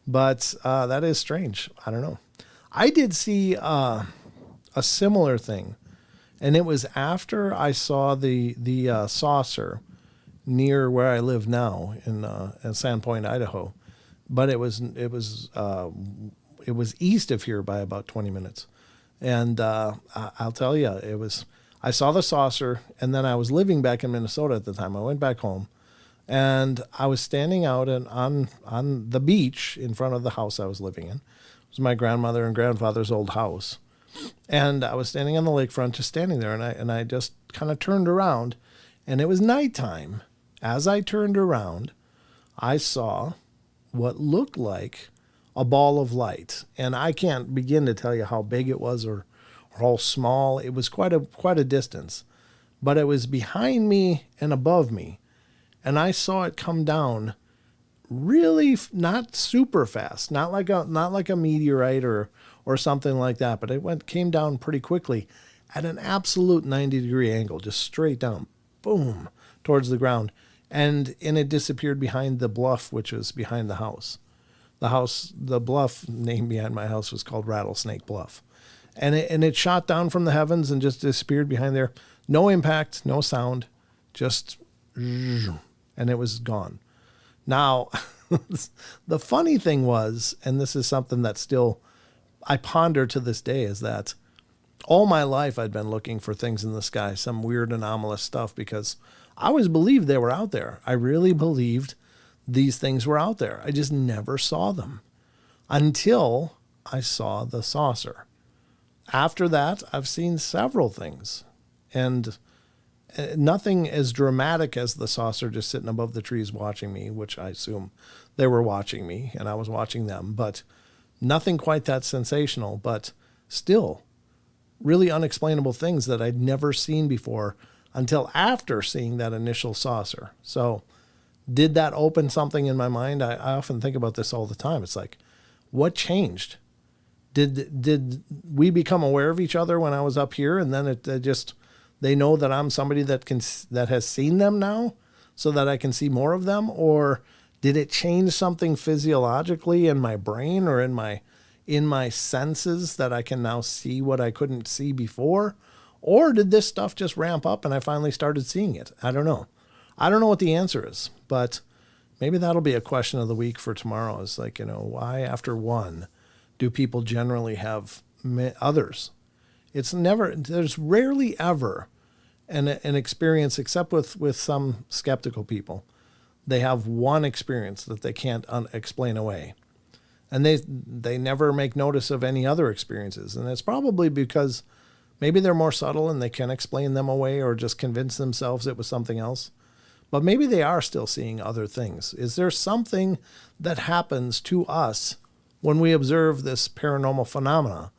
But that is strange. I don't know. I did see a similar thing, and it was after I saw the saucer near where I live now in Sandpoint, Idaho, but it was east of here by about 20 minutes, and I'll tell you, I saw the saucer, and then I was living back in Minnesota at the time. I went back home, and I was standing out on the beach in front of the house I was living in. It was my grandmother and grandfather's old house. And I was standing on the lakefront, just standing there, and I just kind of turned around, and it was nighttime. As I turned around, I saw what looked like a ball of light, and I can't begin to tell you how big it was or how small. It was quite a distance, but it was behind me and above me, and I saw it come down really not super fast, not like a meteorite or something like that, but it came down pretty quickly. at an absolute 90-degree angle, just straight down, boom, towards the ground. And it disappeared behind the bluff, which was behind the house. The bluff name behind my house was called Rattlesnake Bluff. And it shot down from the heavens and just disappeared behind there. No impact, no sound, just, and it was gone. Now, the funny thing was, and this is something that still I ponder to this day, is that all my life I'd been looking for things in the sky, some weird anomalous stuff, because I always believed they were out there. I really believed these things were out there. I just never saw them until I saw the saucer. After that, I've seen several things, and nothing as dramatic as the saucer just sitting above the trees watching me, which I assume they were watching me and I was watching them, but nothing quite that sensational, but still really unexplainable things that I'd never seen before until after seeing that initial saucer. So did that open something in my mind? I often think about this all the time. It's like, what changed? Did we become aware of each other when I was up here, and then it just, they know that I'm somebody that has seen them now, so that I can see more of them? Or did it change something physiologically in my brain or in my senses that I can now see what I couldn't see before? Or did this stuff just ramp up and I finally started seeing it? I don't know. I don't know what the answer is, but maybe that'll be a question of the week for tomorrow. Is like, why after one do people generally have others? There's rarely ever an experience, except with some skeptical people. They have one experience that they can't explain away. And they never make notice of any other experiences. And it's probably because maybe they're more subtle and they can explain them away or just convince themselves it was something else. But maybe they are still seeing other things. Is there something that happens to us when we observe this paranormal phenomena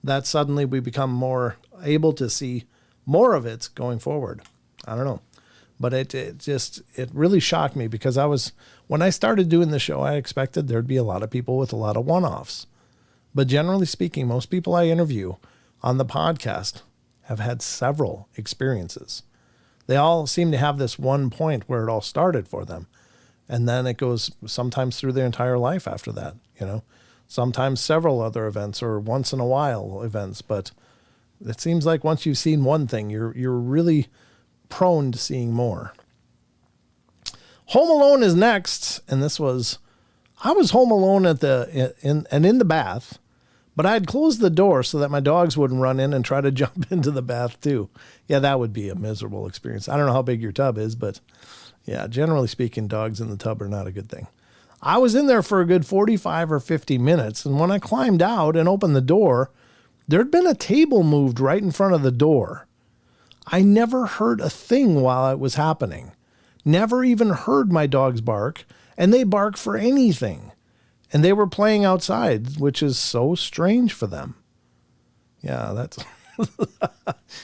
that suddenly we become more able to see more of it going forward? I don't know. But it really shocked me, because when I started doing the show, I expected there'd be a lot of people with a lot of one-offs. But generally speaking, most people I interview on the podcast have had several experiences. They all seem to have this one point where it all started for them. And then it goes sometimes through their entire life after that, sometimes several other events or once in a while events. But it seems like once you've seen one thing, you're really prone to seeing more. Home Alone is next. And I was home alone in the bath, but I'd closed the door so that my dogs wouldn't run in and try to jump into the bath too. Yeah, that would be a miserable experience. I don't know how big your tub is, but yeah, generally speaking, dogs in the tub are not a good thing. I was in there for a good 45 or 50 minutes, and when I climbed out and opened the door, there'd been a table moved right in front of the door. I never heard a thing while it was happening. Never even heard my dogs bark, and they bark for anything. And they were playing outside, which is so strange for them. Yeah, that's...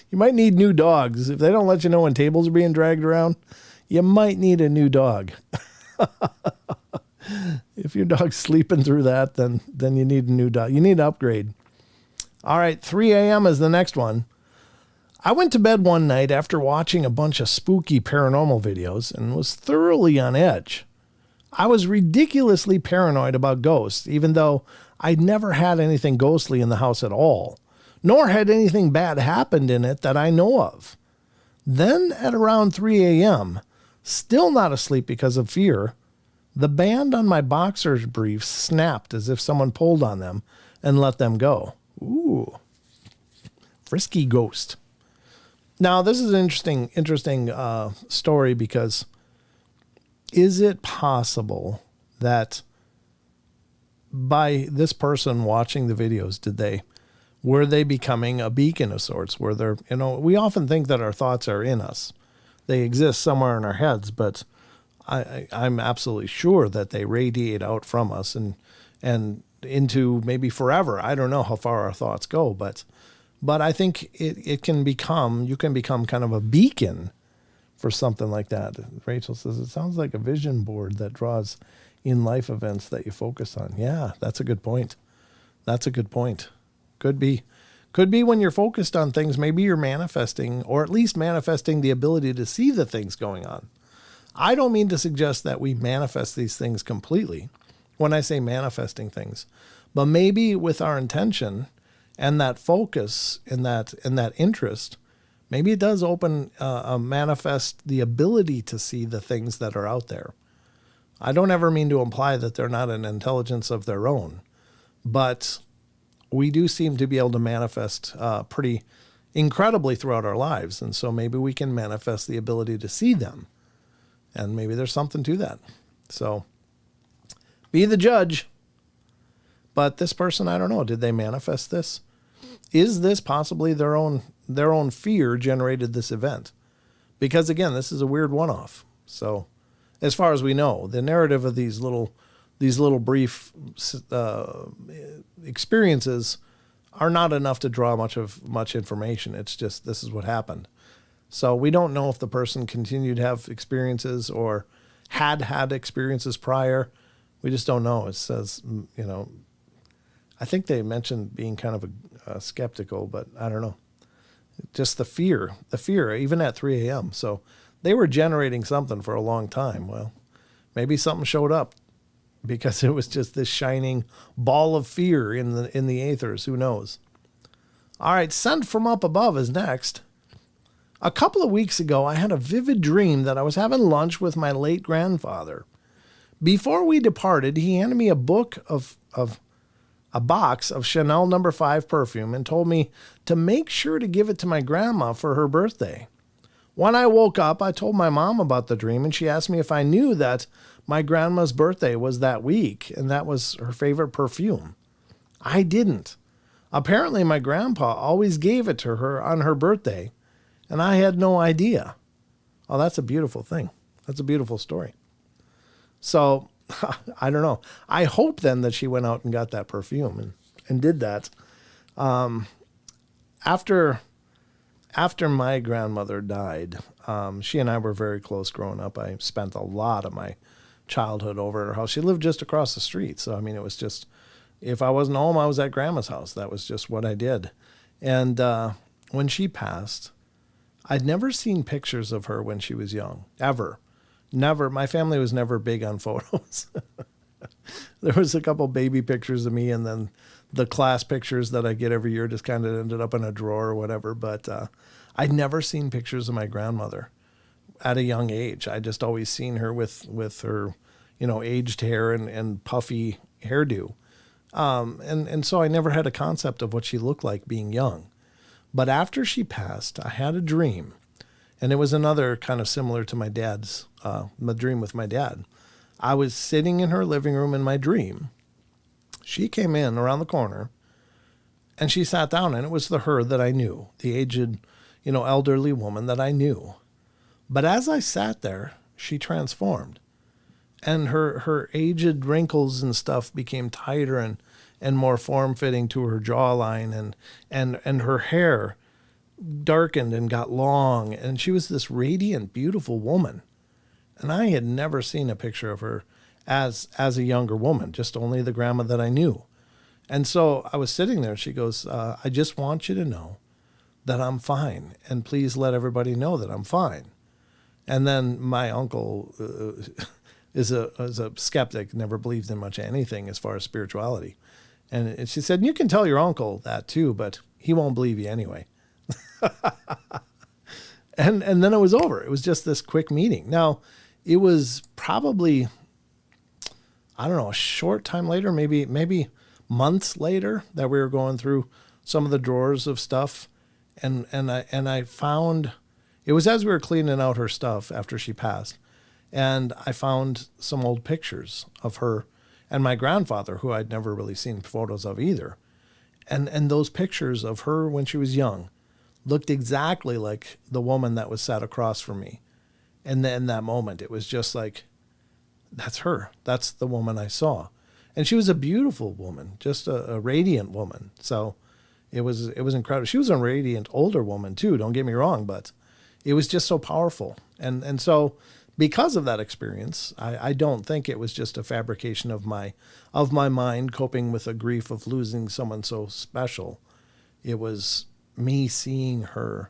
You might need new dogs. If they don't let you know when tables are being dragged around, you might need a new dog. If your dog's sleeping through that, then you need a new dog. You need to upgrade. All right, 3 a.m. is the next one. I went to bed one night after watching a bunch of spooky paranormal videos and was thoroughly on edge. I was ridiculously paranoid about ghosts, even though I'd never had anything ghostly in the house at all, nor had anything bad happened in it that I know of. Then at around 3 a.m., still not asleep because of fear, the band on my boxers briefs snapped as if someone pulled on them and let them go. Ooh, frisky ghost. Now, this is an interesting story, because is it possible that by this person watching the videos, were they becoming a beacon of sorts? Where they're, we often think that our thoughts are in us. They exist somewhere in our heads, but I'm absolutely sure that they radiate out from us and into maybe forever. I don't know how far our thoughts go, but I think you can become kind of a beacon for something like that. Rachel says, it sounds like a vision board that draws in life events that you focus on. Yeah, that's a good point. Could be Could be when you're focused on things, maybe you're manifesting, or at least manifesting the ability to see the things going on. I don't mean to suggest that we manifest these things completely when I say manifesting things, but maybe with our intention and that focus and that interest, maybe it does manifest the ability to see the things that are out there. I don't ever mean to imply that they're not an intelligence of their own, but we do seem to be able to manifest pretty incredibly throughout our lives. And so maybe we can manifest the ability to see them. And maybe there's something to that. So be the judge. But this person, I don't know, did they manifest this? Is this possibly their own fear generated this event? Because again, this is a weird one-off. So as far as we know, the narrative of these little brief experiences are not enough to draw much information. It's just, this is what happened. So we don't know if the person continued to have experiences or had experiences prior. We just don't know. It says, I think they mentioned being kind of skeptical, but I don't know. Just the fear, even at 3 a.m. So they were generating something for a long time. Well, maybe something showed up because it was just this shining ball of fear in the aethers. Who knows? All right, Sent from Up Above is next. A couple of weeks ago, I had a vivid dream that I was having lunch with my late grandfather. Before we departed, he handed me a box of Chanel No. 5 perfume and told me to make sure to give it to my grandma for her birthday. When I woke up, I told my mom about the dream, and she asked me if I knew that my grandma's birthday was that week, and that was her favorite perfume. I didn't. Apparently, my grandpa always gave it to her on her birthday, and I had no idea. Oh, that's a beautiful thing. That's a beautiful story. So, I don't know. I hope then that she went out and got that perfume and did that. After my grandmother died, she and I were very close growing up. I spent a lot of my childhood over at her house. She lived just across the street. So, I mean, it was just, if I wasn't home, I was at grandma's house. That was just what I did. And when she passed, I'd never seen pictures of her when she was young, ever. Never. My family was never big on photos. There was a couple baby pictures of me, and then the class pictures that I get every year just kind of ended up in a drawer or whatever. But I'd never seen pictures of my grandmother at a young age. I just always seen her with her, aged hair and puffy hairdo. And so I never had a concept of what she looked like being young. But after she passed, I had a dream, and it was another kind of similar to my dad's, my dream with my dad. I was sitting in her living room in my dream. She came in around the corner, and she sat down, and it was her that I knew, the aged, elderly woman that I knew. But as I sat there, she transformed, and her aged wrinkles and stuff became tighter and more form-fitting to her jawline, and her hair darkened and got long, and she was this radiant, beautiful woman. And I had never seen a picture of her as a younger woman, just only the grandma that I knew. And so I was sitting there, and she goes, I just want you to know that I'm fine, and please let everybody know that I'm fine. And then my uncle is a skeptic, never believed in much anything as far as spirituality. And she said, you can tell your uncle that too, but he won't believe you anyway. And then it was over. It was just this quick meeting. Now, it was probably, I don't know, a short time later, maybe months later, that we were going through some of the drawers of stuff. And I found, it was as we were cleaning out her stuff after she passed. And I found some old pictures of her and my grandfather, who I'd never really seen photos of either. And those pictures of her when she was young looked exactly like the woman that was sat across from me. And in that moment, it was just like, that's her. That's the woman I saw. And she was a beautiful woman, just a radiant woman. So it was incredible. She was a radiant older woman too, don't get me wrong, but it was just so powerful. And so because of that experience, I don't think it was just a fabrication of my mind coping with the grief of losing someone so special. It was me seeing her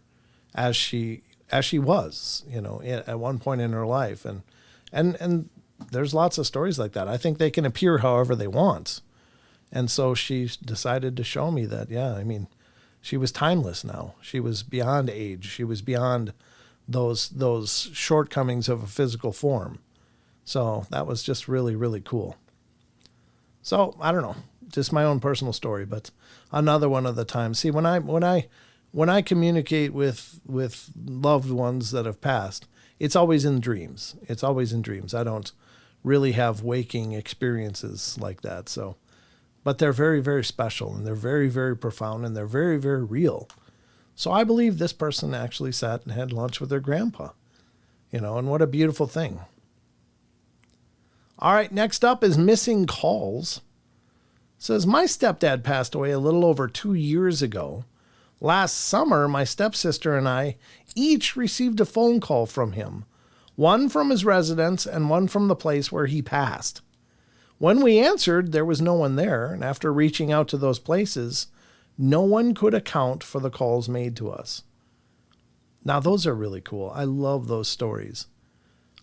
as she was, at one point in her life. And there's lots of stories like that. I think they can appear however they want. And so she decided to show me that, she was timeless now. She was beyond age. She was beyond those shortcomings of a physical form. So that was just really, really cool. So I don't know, just my own personal story, but another one of the times. See, when I communicate with loved ones that have passed, it's always in dreams. It's always in dreams. I don't really have waking experiences like that. So, but they're very, very special, and they're very, very profound, and they're very, very real. So I believe this person actually sat and had lunch with their grandpa, and what a beautiful thing. All right, next up is missing calls. It says, my stepdad passed away a little over 2 years ago. Last summer, my stepsister and I each received a phone call from him, one from his residence and one from the place where he passed. When we answered, there was no one there, and after reaching out to those places, no one could account for the calls made to us. Now, those are really cool. I love those stories.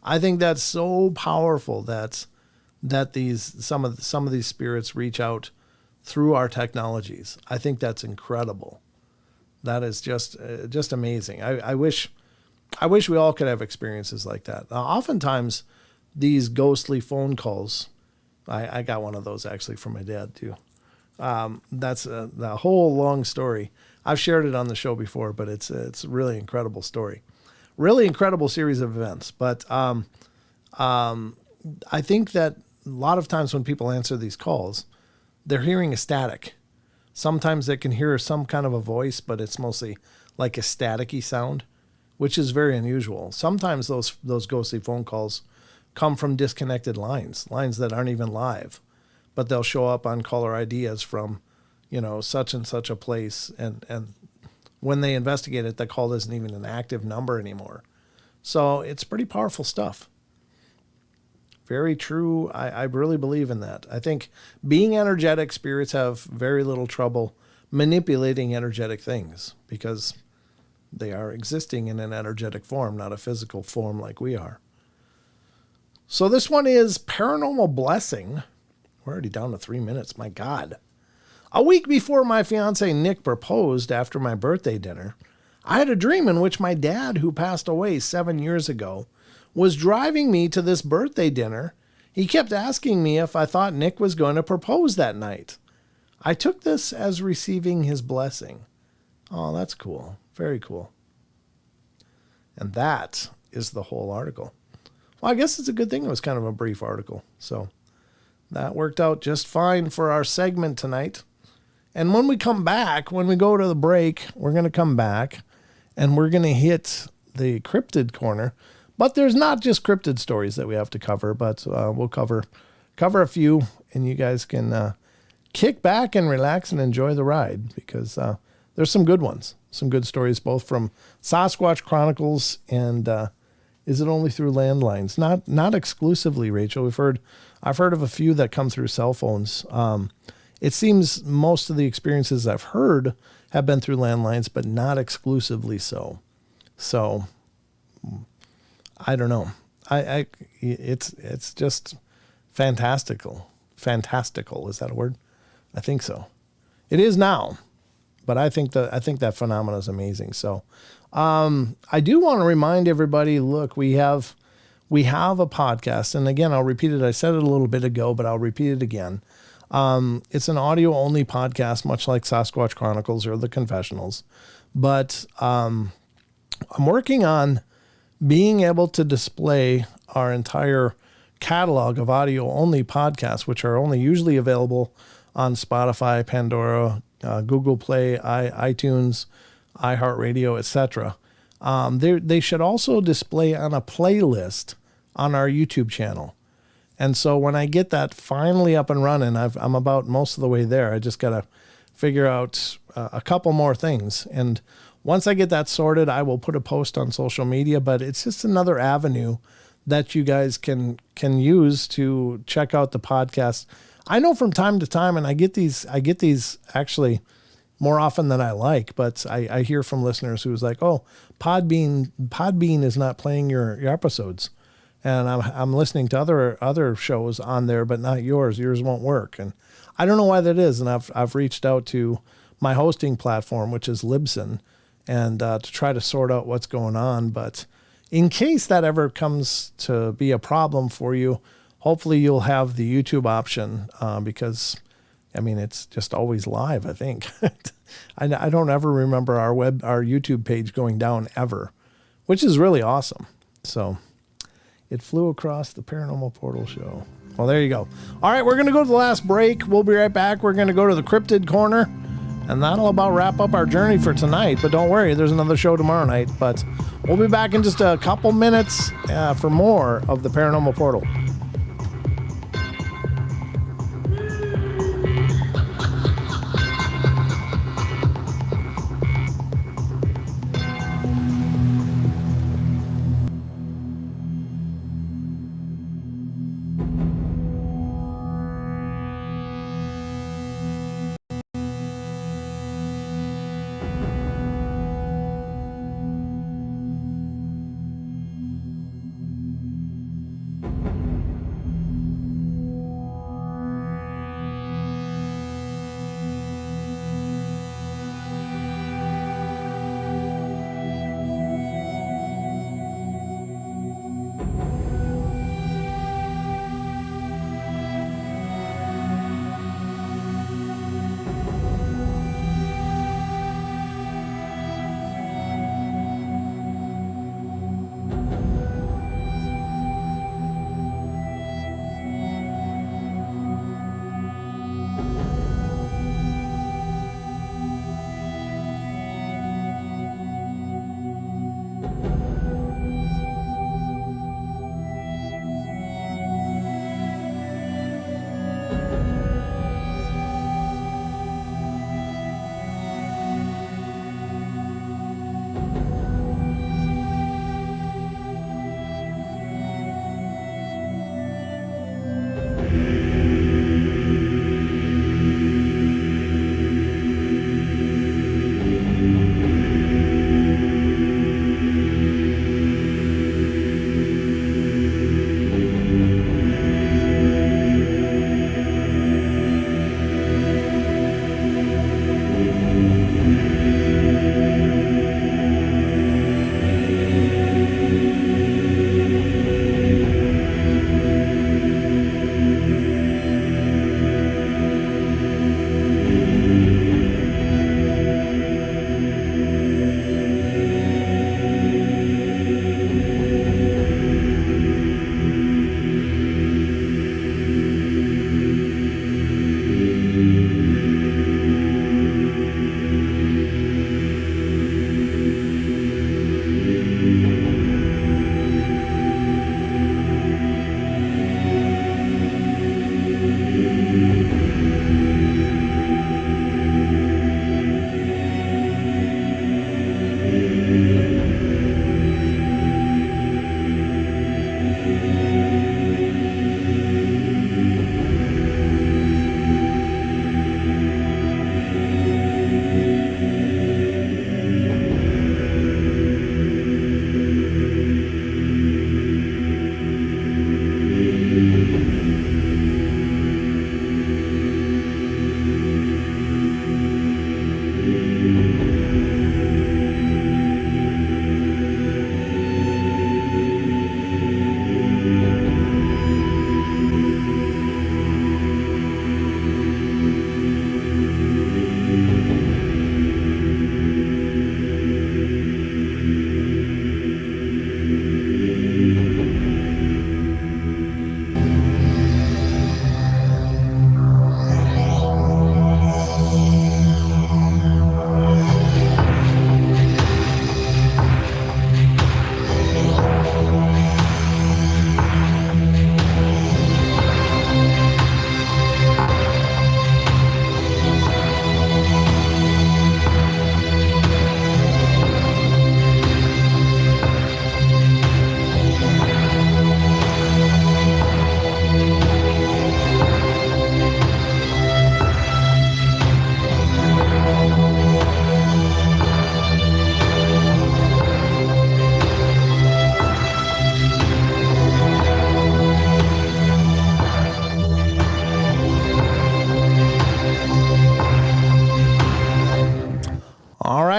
I think that's so powerful that some of these spirits reach out through our technologies. I think that's incredible. That is just amazing. I wish we all could have experiences like that. Now, oftentimes, these ghostly phone calls, I got one of those actually from my dad too. That's a whole long story. I've shared it on the show before, but it's a really incredible story. Really incredible series of events. But I think that a lot of times when people answer these calls, they're hearing a static. Sometimes they can hear some kind of a voice, but it's mostly like a staticky sound, which is very unusual. Sometimes those ghostly phone calls come from disconnected lines that aren't even live, but they'll show up on caller ID as from, such and such a place. And when they investigate it, the call isn't even an active number anymore. So it's pretty powerful stuff. Very true. I really believe in that. I think being energetic, spirits have very little trouble manipulating energetic things because they are existing in an energetic form, not a physical form like we are. So this one is Paranormal Blessing. We're already down to 3 minutes. My God. A week before my fiance Nick proposed after my birthday dinner, I had a dream in which my dad, who passed away 7 years ago, was driving me to this birthday dinner. He kept asking me if I thought Nick was going to propose that night. I took this as receiving his blessing. Oh, that's cool. Very cool. And that is the whole article. Well, I guess it's a good thing it was kind of a brief article. So that worked out just fine for our segment tonight. And when we come back, when we go to the break, we're going to come back and we're going to hit the cryptid corner. But there's not just cryptid stories that we have to cover, but we'll cover a few, and you guys can kick back and relax and enjoy the ride because there's some good ones, some good stories, both from Sasquatch Chronicles and Is It Only Through Landlines? Not exclusively, Rachel. I've heard of a few that come through cell phones. It seems most of the experiences I've heard have been through landlines, but not exclusively so. So I don't know. It's just fantastical. Fantastical, is that a word? I think so. It is now, but I think that phenomenon is amazing. So I do want to remind everybody, look, we have a podcast, and again, I'll repeat it. I said it a little bit ago, but I'll repeat it again. It's an audio only podcast, much like Sasquatch Chronicles or The Confessionals, but I'm working on being able to display our entire catalog of audio only podcasts, which are only usually available on Spotify, Pandora, Google Play, iTunes, iHeartRadio, etc. They should also display on a playlist on our YouTube channel. And so when I get that finally up and running, I'm about most of the way there. I just got to figure out a couple more things. And once I get that sorted, I will put a post on social media, but it's just another avenue that you guys can use to check out the podcast. I know from time to time, and I get these actually more often than I like, but I hear from listeners who's like, oh, Podbean is not playing your episodes. And I'm listening to other shows on there, but not yours. Yours won't work. And I don't know why that is. And I've reached out to my hosting platform, which is Libsyn, and to try to sort out what's going on. But in case that ever comes to be a problem for you, hopefully you'll have the YouTube option, because I mean, it's just always live, I think. I don't ever remember our YouTube page going down ever, which is really awesome. So it flew across the Paranormal Portal show. Well, there you go. All right, we're going to go to the last break. We'll be right back. We're going to go to the Cryptid Corner, and that'll about wrap up our journey for tonight. But don't worry, there's another show tomorrow night. But we'll be back in just a couple minutes for more of the Paranormal Portal.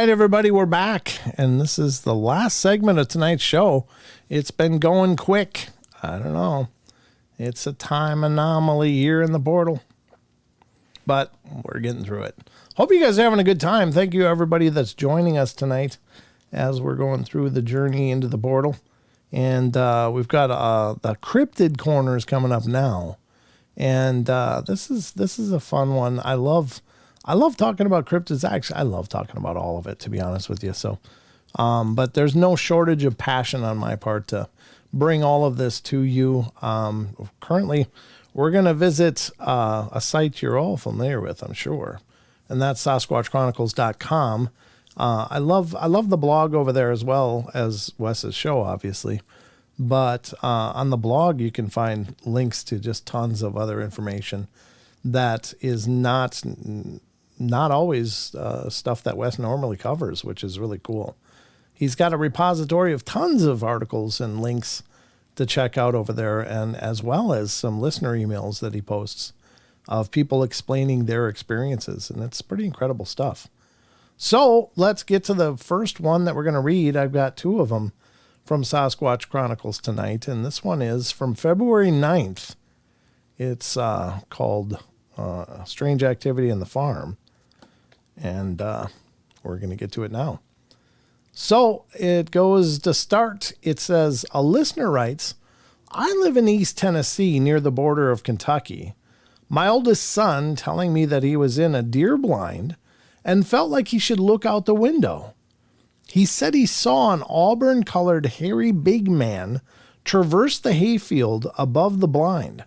right, everybody, we're back, and this is the last segment of tonight's show. It's been going quick. I don't know. It's a time anomaly here in the portal, but we're getting through it. Hope you guys are having a good time. Thank you, everybody that's joining us tonight as we're going through the journey into the portal. And we've got the Cryptid Corners coming up now. And this is a fun one. I love talking about cryptids. Actually, I love talking about all of it, to be honest with you. So, but there's no shortage of passion on my part to bring all of this to you. Currently, we're going to visit a site you're all familiar with, I'm sure, and that's SasquatchChronicles.com. I love the blog over there as well as Wes's show, obviously. But on the blog, you can find links to just tons of other information that is not always stuff that Wes normally covers, which is really cool. He's got a repository of tons of articles and links to check out over there, and as well as some listener emails that he posts of people explaining their experiences, and it's pretty incredible stuff. So let's get to the first one that we're going to read. I've got two of them from Sasquatch Chronicles tonight, and this one is from February 9th. It's called Strange Activity in the Farm, and we're going to get to it now. So it goes to start. It says, a listener writes, I live in East Tennessee near the border of Kentucky. My oldest son telling me that he was in a deer blind and felt like he should look out the window. He said he saw an auburn-colored hairy big man traverse the hayfield above the blind.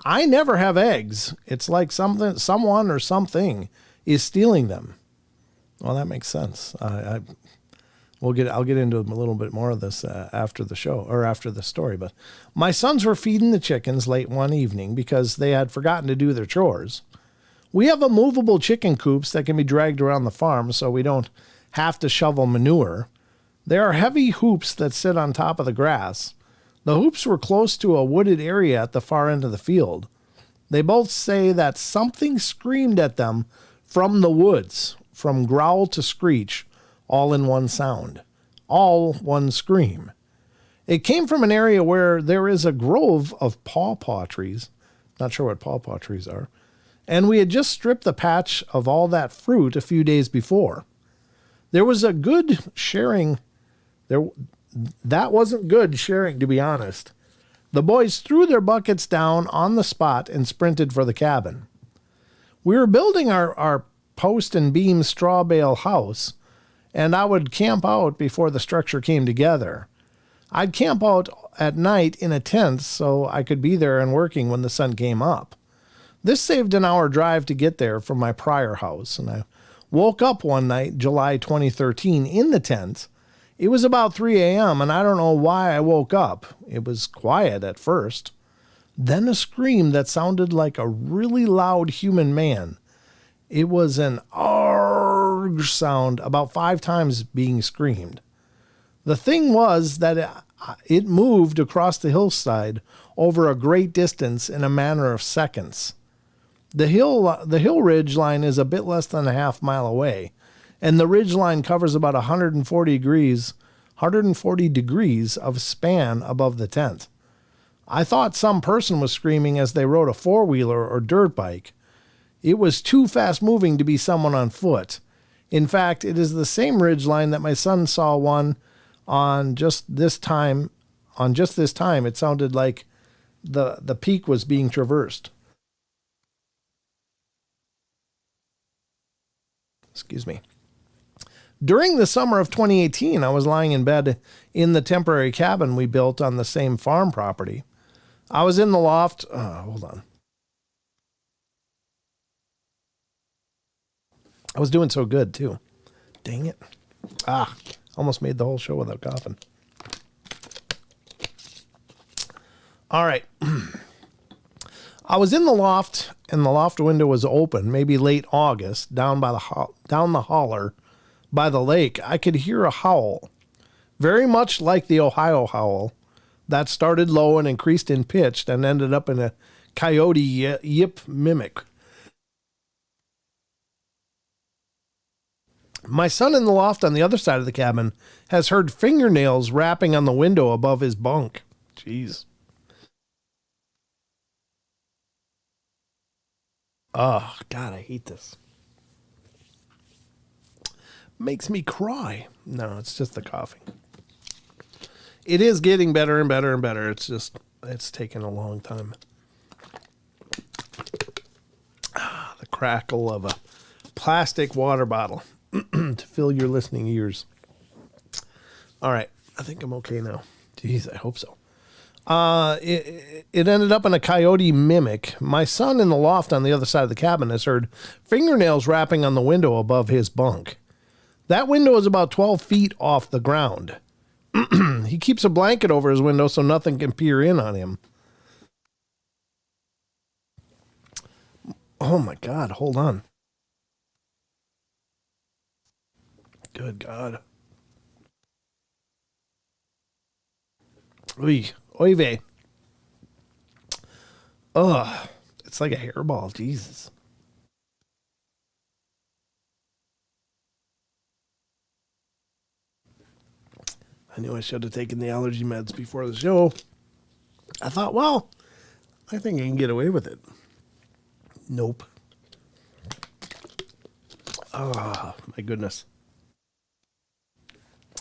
I never have eggs. It's like someone or something is stealing them. Well, that makes sense. I'll get into a little bit more of this after the show or after the story. But my sons were feeding the chickens late one evening because they had forgotten to do their chores. We have a movable chicken coops that can be dragged around the farm so we don't have to shovel manure. There are heavy hoops that sit on top of the grass. The hoops were close to a wooded area at the far end of the field. They both say that something screamed at them from the woods, from growl to screech, all in one sound, all one scream. It came from an area where there is a grove of pawpaw trees. Not sure what pawpaw trees are. And we had just stripped the patch of all that fruit a few days before. There was a good sharing. That wasn't good sharing, to be honest. The boys threw their buckets down on the spot and sprinted for the cabin. We were building our post and beam straw bale house, and I would camp out before the structure came together. I'd camp out at night in a tent so I could be there and working when the sun came up. This saved an hour drive to get there from my prior house, and I woke up one night, July 2013, in the tent. It was about 3 a.m., and I don't know why I woke up. It was quiet at first. Then a scream that sounded like a really loud human man. It was an argh sound, about 5 times being screamed. The thing was that it moved across the hillside over a great distance in a matter of seconds. The hill ridge line is a bit less than a half mile away, and the ridge line covers about 140 degrees of span above the tent. I thought some person was screaming as they rode a four-wheeler or dirt bike. It was too fast-moving to be someone on foot. In fact, it is the same ridge line that my son saw one on just this time. It sounded like the peak was being traversed. Excuse me. During the summer of 2018, I was lying in bed in the temporary cabin we built on the same farm property. I was in the loft. Hold on. I was doing so good, too. Dang it. Almost made the whole show without coughing. All right. I was in the loft, and the loft window was open, maybe late August, down the holler by the lake. I could hear a howl, very much like the Ohio howl, that started low and increased in pitch and ended up in a coyote yip mimic. My son in the loft on the other side of the cabin has heard fingernails rapping on the window above his bunk. Jeez. Oh, God, I hate this. Makes me cry. No, it's just the coughing. It is getting better and better and better. It's taken a long time. The crackle of a plastic water bottle to fill your listening ears. All right. I think I'm okay now. Jeez, I hope so. It ended up in a coyote mimic. My son in the loft on the other side of the cabin has heard fingernails rapping on the window above his bunk. That window is about 12 feet off the ground. He keeps a blanket over his window so nothing can peer in on him. Oh my God, hold on. Good God. Oy vey. Ugh, it's like a hairball, Jesus. I knew I should have taken the allergy meds before the show. I thought, well, I think I can get away with it. Nope. Oh, my goodness.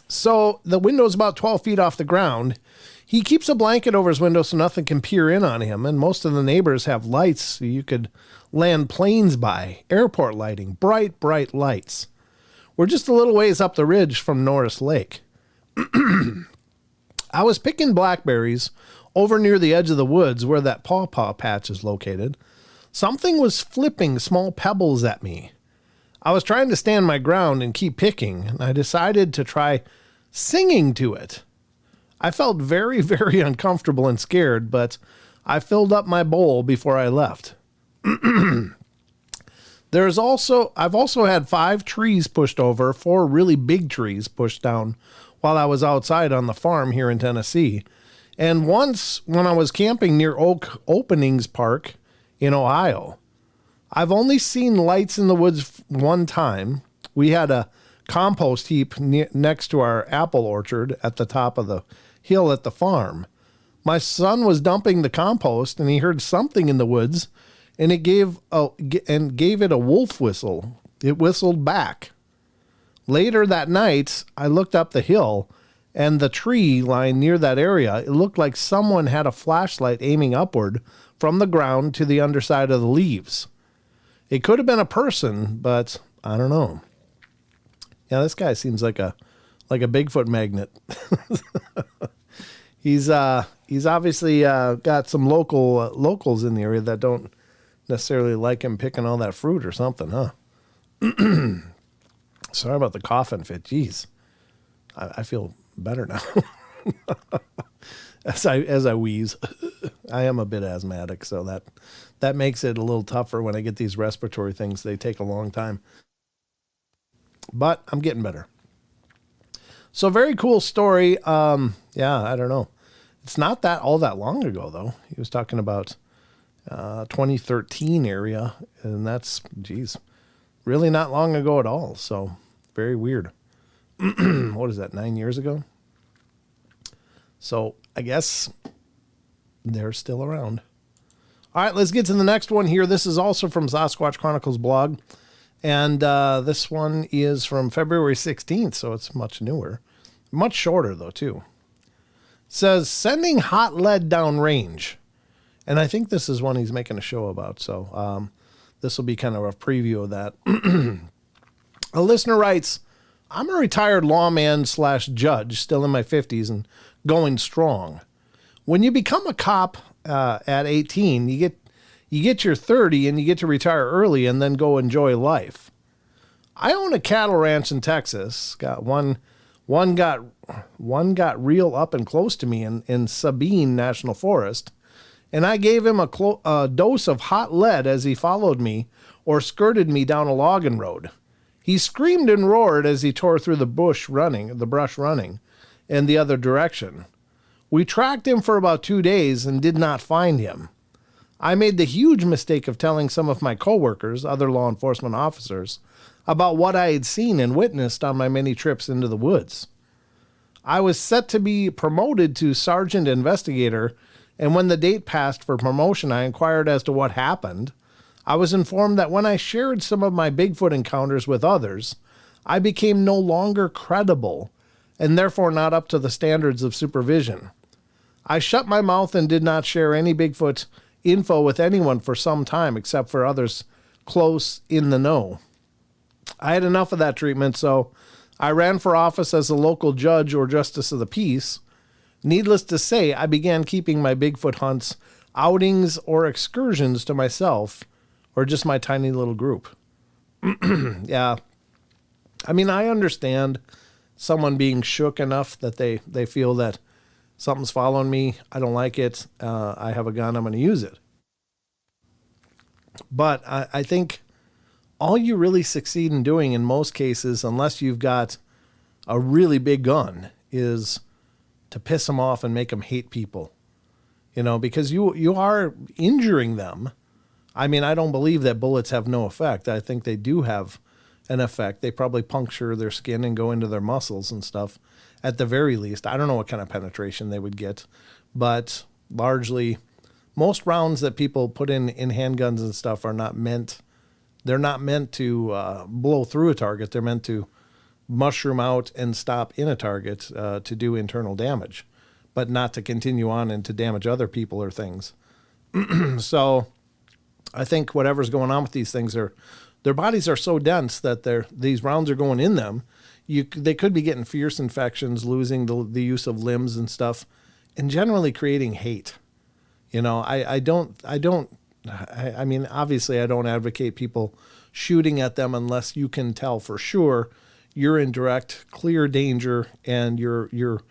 So the window's about 12 feet off the ground. He keeps a blanket over his window so nothing can peer in on him. And most of the neighbors have lights so you could land planes by. Airport lighting. Bright, bright lights. We're just a little ways up the ridge from Norris Lake. I was picking blackberries over near the edge of the woods where that pawpaw patch is located. Something was flipping small pebbles at me. I was trying to stand my ground and keep picking, and I decided to try singing to it. I felt very, very uncomfortable and scared, but I filled up my bowl before I left. I've also had 5 trees pushed over, 4 really big trees pushed down while I was outside on the farm here in Tennessee. And once when I was camping near Oak Openings Park in Ohio. I've only seen lights in the woods one time. We had a compost heap next to our apple orchard at the top of the hill at the farm. My son was dumping the compost and he heard something in the woods and it gave it a wolf whistle. It whistled back. Later that night, I looked up the hill and the tree line near that area. It looked like someone had a flashlight aiming upward from the ground to the underside of the leaves. It could have been a person, but I don't know. Yeah, this guy seems like a Bigfoot magnet. He's obviously got some locals in the area that don't necessarily like him picking all that fruit or something, huh? Sorry about the coughing fit. Jeez, I feel better now. as I wheeze. I am a bit asthmatic, so that makes it a little tougher when I get these respiratory things. They take a long time. But I'm getting better. So very cool story. Yeah, I don't know. It's not all that long ago, though. He was talking about 2013 area, and that's, geez, really not long ago at all. So very weird. What is that, 9 years ago? So I guess they're still around. All right, let's get to the next one here. This is also from Sasquatch Chronicles blog. And this one is from February 16th, so it's much newer. Much shorter, though, too. It says, sending hot lead down range. And I think this is one he's making a show about, so this will be kind of a preview of that. A listener writes, I'm a retired lawman / judge, still in my 50s and going strong. When you become a cop at 18, you get your 30 and you get to retire early and then go enjoy life. I own a cattle ranch in Texas. Got one got real up and close to me in Sabine National Forest, and I gave him a dose of hot lead as he followed me or skirted me down a logging road. He screamed and roared as he tore through the brush running in the other direction. We tracked him for about 2 days and did not find him. I made the huge mistake of telling some of my coworkers, other law enforcement officers, about what I had seen and witnessed on my many trips into the woods. I was set to be promoted to sergeant investigator, and when the date passed for promotion, I inquired as to what happened. I was informed that when I shared some of my Bigfoot encounters with others, I became no longer credible and therefore not up to the standards of supervision. I shut my mouth and did not share any Bigfoot info with anyone for some time except for others close in the know. I had enough of that treatment, so I ran for office as a local judge or justice of the peace. Needless to say, I began keeping my Bigfoot hunts, outings, or excursions to myself, or just my tiny little group. Yeah. I mean, I understand someone being shook enough that they feel that something's following me. I don't like it. I have a gun. I'm going to use it. But I think all you really succeed in doing in most cases, unless you've got a really big gun, is to piss them off and make them hate people. You know, because you are injuring them. I mean, I don't believe that bullets have no effect. I think they do have an effect. They probably puncture their skin and go into their muscles and stuff at the very least. I don't know what kind of penetration they would get, but largely most rounds that people put in handguns and stuff are not meant, they're not meant to blow through a target. They're meant to mushroom out and stop in a target to do internal damage, but not to continue on and to damage other people or things. So I think whatever's going on with these things their bodies are so dense that these rounds are going in them. They could be getting fierce infections, losing the use of limbs and stuff, and generally creating hate. You know, I mean, obviously I don't advocate people shooting at them unless you can tell for sure you're in direct, clear danger and you're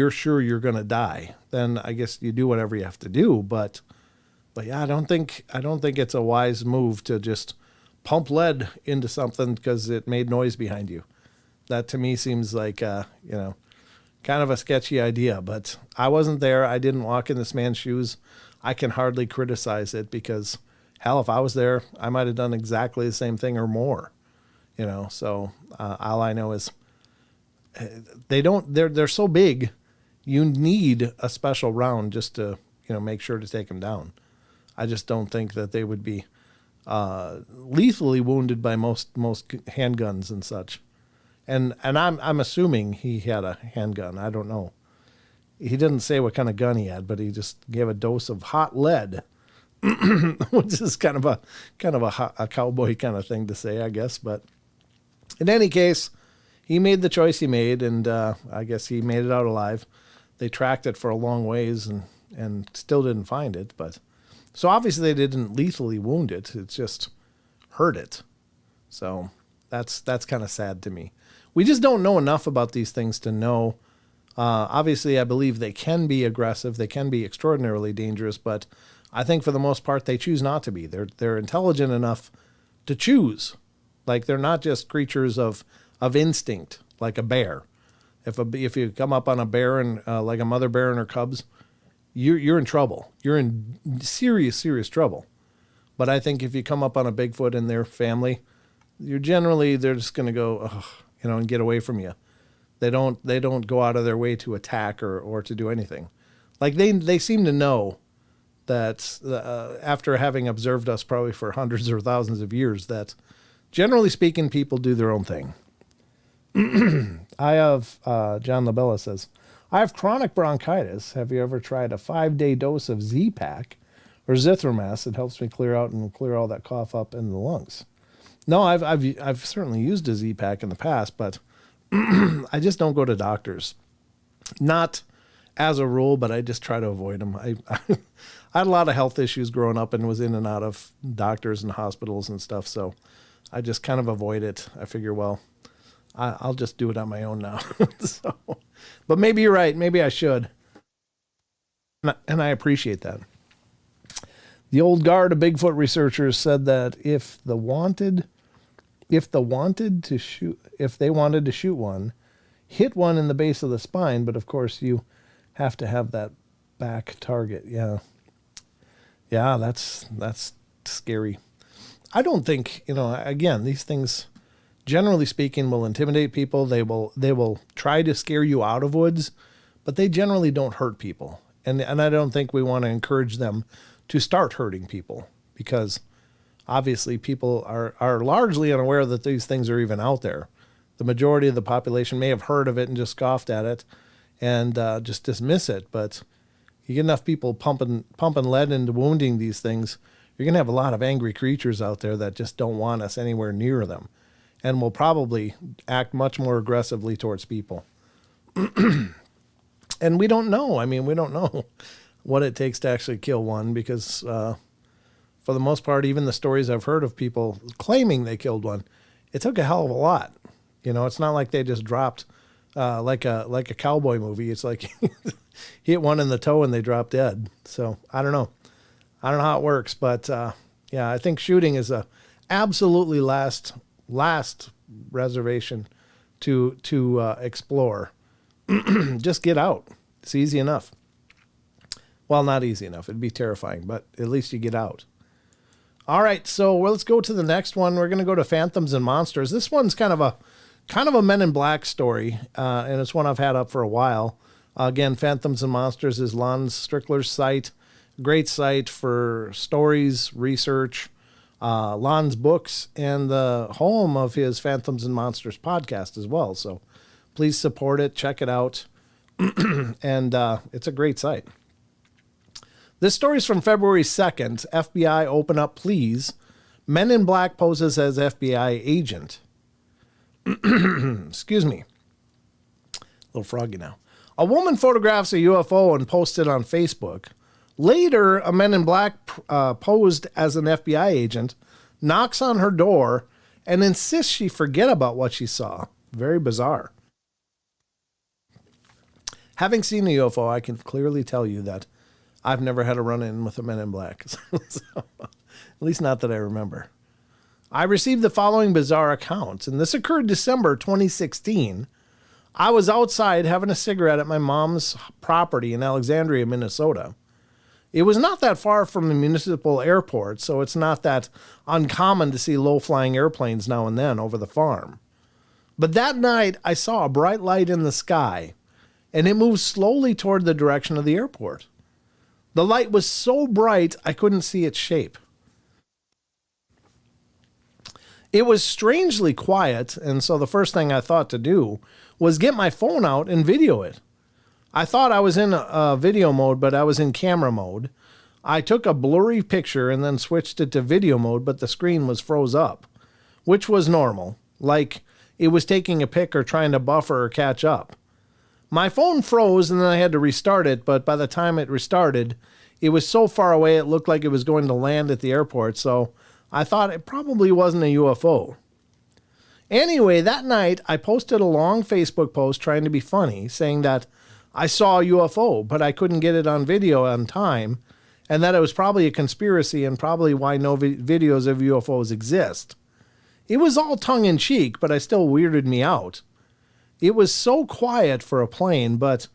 sure you're going to die. Then I guess you do whatever you have to do. But yeah, I don't think it's a wise move to just pump lead into something because it made noise behind you. That to me seems like, kind of a sketchy idea, but I wasn't there. I didn't walk in this man's shoes. I can hardly criticize it because hell, if I was there, I might have done exactly the same thing or more, so all I know is they're so big. You need a special round just to, make sure to take them down. I just don't think that they would be lethally wounded by most handguns and such. And I'm assuming he had a handgun. I don't know. He didn't say what kind of gun he had, but he just gave a dose of hot lead, which is kind of a cowboy kind of thing to say, I guess. But in any case, he made the choice he made, and I guess he made it out alive. They tracked it for a long ways and still didn't find it. But so obviously they didn't lethally wound it. It just hurt it. So that's kind of sad to me. We just don't know enough about these things to know. Obviously, I believe they can be aggressive. They can be extraordinarily dangerous, but I think for the most part, they choose not to be. They're intelligent enough to choose. Like they're not just creatures of instinct, like a bear. If you come up on a bear and like a mother bear and her cubs, you're in trouble. You're in serious, serious trouble. But I think if you come up on a Bigfoot and their family, they're just going to go, and get away from you. They don't go out of their way to attack or to do anything. Like they seem to know that after having observed us probably for hundreds or thousands of years, that generally speaking, people do their own thing. I have, John Labella says, I have chronic bronchitis. Have you ever tried a 5-day dose of Z-Pak or Zithromass? It helps me clear all that cough up in the lungs. No, I've certainly used a Z-Pak in the past, but I just don't go to doctors. Not as a rule, but I just try to avoid them. I had a lot of health issues growing up and was in and out of doctors and hospitals and stuff, so I just kind of avoid it. I figure, well, I'll just do it on my own now. But maybe you're right. Maybe I should. And I appreciate that. The old guard of Bigfoot researchers said that if they wanted to shoot one, hit one in the base of the spine, but of course you have to have that back target. Yeah. Yeah, that's scary. I don't think, again, these things generally speaking, will intimidate people. They will try to scare you out of woods, but they generally don't hurt people. And I don't think we want to encourage them to start hurting people, because obviously people are largely unaware that these things are even out there. The majority of the population may have heard of it and just scoffed at it and just dismiss it. But you get enough people pumping lead into wounding these things, you're going to have a lot of angry creatures out there that just don't want us anywhere near them, and will probably act much more aggressively towards people. And we don't know. I mean, we don't know what it takes to actually kill one, because for the most part, even the stories I've heard of people claiming they killed one, it took a hell of a lot. You know, it's not like they just dropped like a cowboy movie. It's like hit one in the toe and they drop dead. So I don't know. I don't know how it works, but yeah, I think shooting is a absolutely last reservation to explore. Just get out. It's easy enough. Well, not easy enough. It'd be terrifying, but at least you get out. All right, so let's go to the next one. We're going to go to Phantoms and Monsters. This one's kind of a Men in Black story, and it's one I've had up for a while. Again, Phantoms and Monsters is Lon Strickler's site. Great site for stories, research, Lon's books, and the home of his Phantoms and Monsters podcast as well. So please support it, check it out, and it's a great site. This story is from February 2nd. FBI open up, please. Men in Black poses as FBI agent. Excuse me. A little froggy now. A woman photographs a UFO and posts it on Facebook. Later, a Men in Black posed as an FBI agent, knocks on her door, and insists she forget about what she saw. Very bizarre. Having seen a UFO, I can clearly tell you that I've never had a run-in with a Men in Black. So, at least not that I remember. I received the following bizarre account, and this occurred December 2016. I was outside having a cigarette at my mom's property in Alexandria, Minnesota. It was not that far from the municipal airport, so it's not that uncommon to see low-flying airplanes now and then over the farm. But that night, I saw a bright light in the sky, and it moved slowly toward the direction of the airport. The light was so bright, I couldn't see its shape. It was strangely quiet, and so the first thing I thought to do was get my phone out and video it. I thought I was in video mode, but I was in camera mode. I took a blurry picture and then switched it to video mode, but the screen was froze up, which was normal, like it was taking a pic or trying to buffer or catch up. My phone froze and then I had to restart it, but by the time it restarted, it was so far away it looked like it was going to land at the airport, so I thought it probably wasn't a UFO. Anyway, that night I posted a long Facebook post trying to be funny, saying that I saw a UFO, but I couldn't get it on video on time, and that it was probably a conspiracy and probably why no videos of UFOs exist. It was all tongue-in-cheek, but it still weirded me out. It was so quiet for a plane, but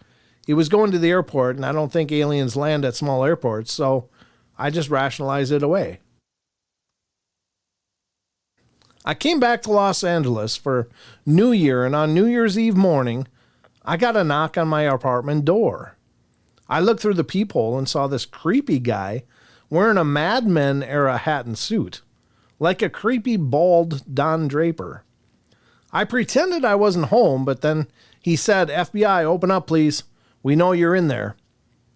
it was going to the airport, and I don't think aliens land at small airports, so I just rationalized it away. I came back to Los Angeles for New Year, and on New Year's Eve morning, I got a knock on my apartment door. I looked through the peephole and saw this creepy guy wearing a Mad Men era hat and suit, like a creepy bald Don Draper. I pretended I wasn't home, but then he said, "FBI, open up, please. We know you're in there."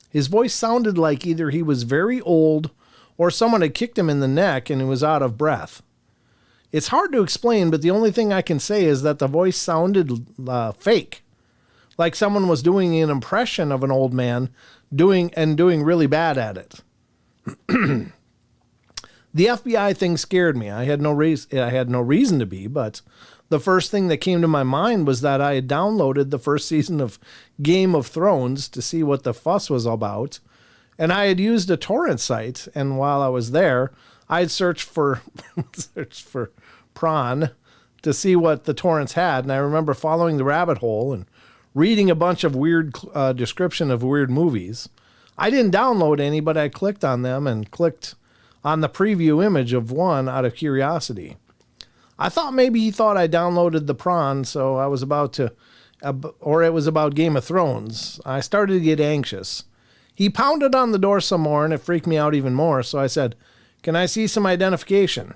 His voice sounded like either he was very old or someone had kicked him in the neck and he was out of breath. It's hard to explain, but the only thing I can say is that the voice sounded fake, like someone was doing an impression of an old man doing really bad at it. The FBI thing scared me. I had no reason to be, but the first thing that came to my mind was that I had downloaded the first season of Game of Thrones to see what the fuss was about, and I had used a torrent site, and while I was there, I had searched for prawn to see what the torrents had, and I remember following the rabbit hole and reading a bunch of weird description of weird movies. I didn't download any, but I clicked on them and clicked on the preview image of one out of curiosity. I thought maybe he thought I downloaded the prawn, so I was about to, or it was about Game of Thrones. I started to get anxious. He pounded on the door some more, and it freaked me out even more, so I said, "Can I see some identification?"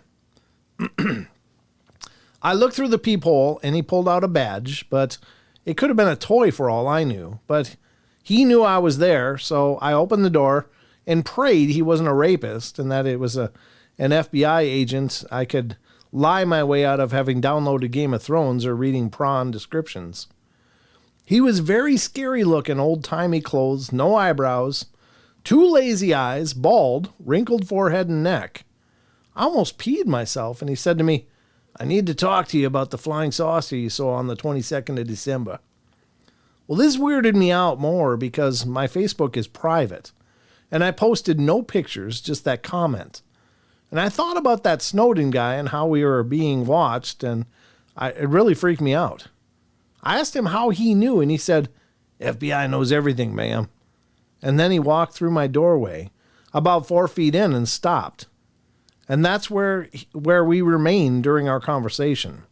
I looked through the peephole, and he pulled out a badge, but it could have been a toy for all I knew. But he knew I was there, so I opened the door and prayed he wasn't a rapist and that it was an FBI agent I could lie my way out of having downloaded Game of Thrones or reading prawn descriptions. He was very scary looking, old-timey clothes, no eyebrows, 2 lazy eyes, bald, wrinkled forehead and neck. I almost peed myself, and he said to me, "I need to talk to you about the flying saucer you saw on the 22nd of December. Well, this weirded me out more because my Facebook is private, and I posted no pictures, just that comment. And I thought about that Snowden guy and how we were being watched, and it really freaked me out. I asked him how he knew, and he said, "FBI knows everything, ma'am." And then he walked through my doorway, about 4 feet in, and stopped. And that's where we remained during our conversation.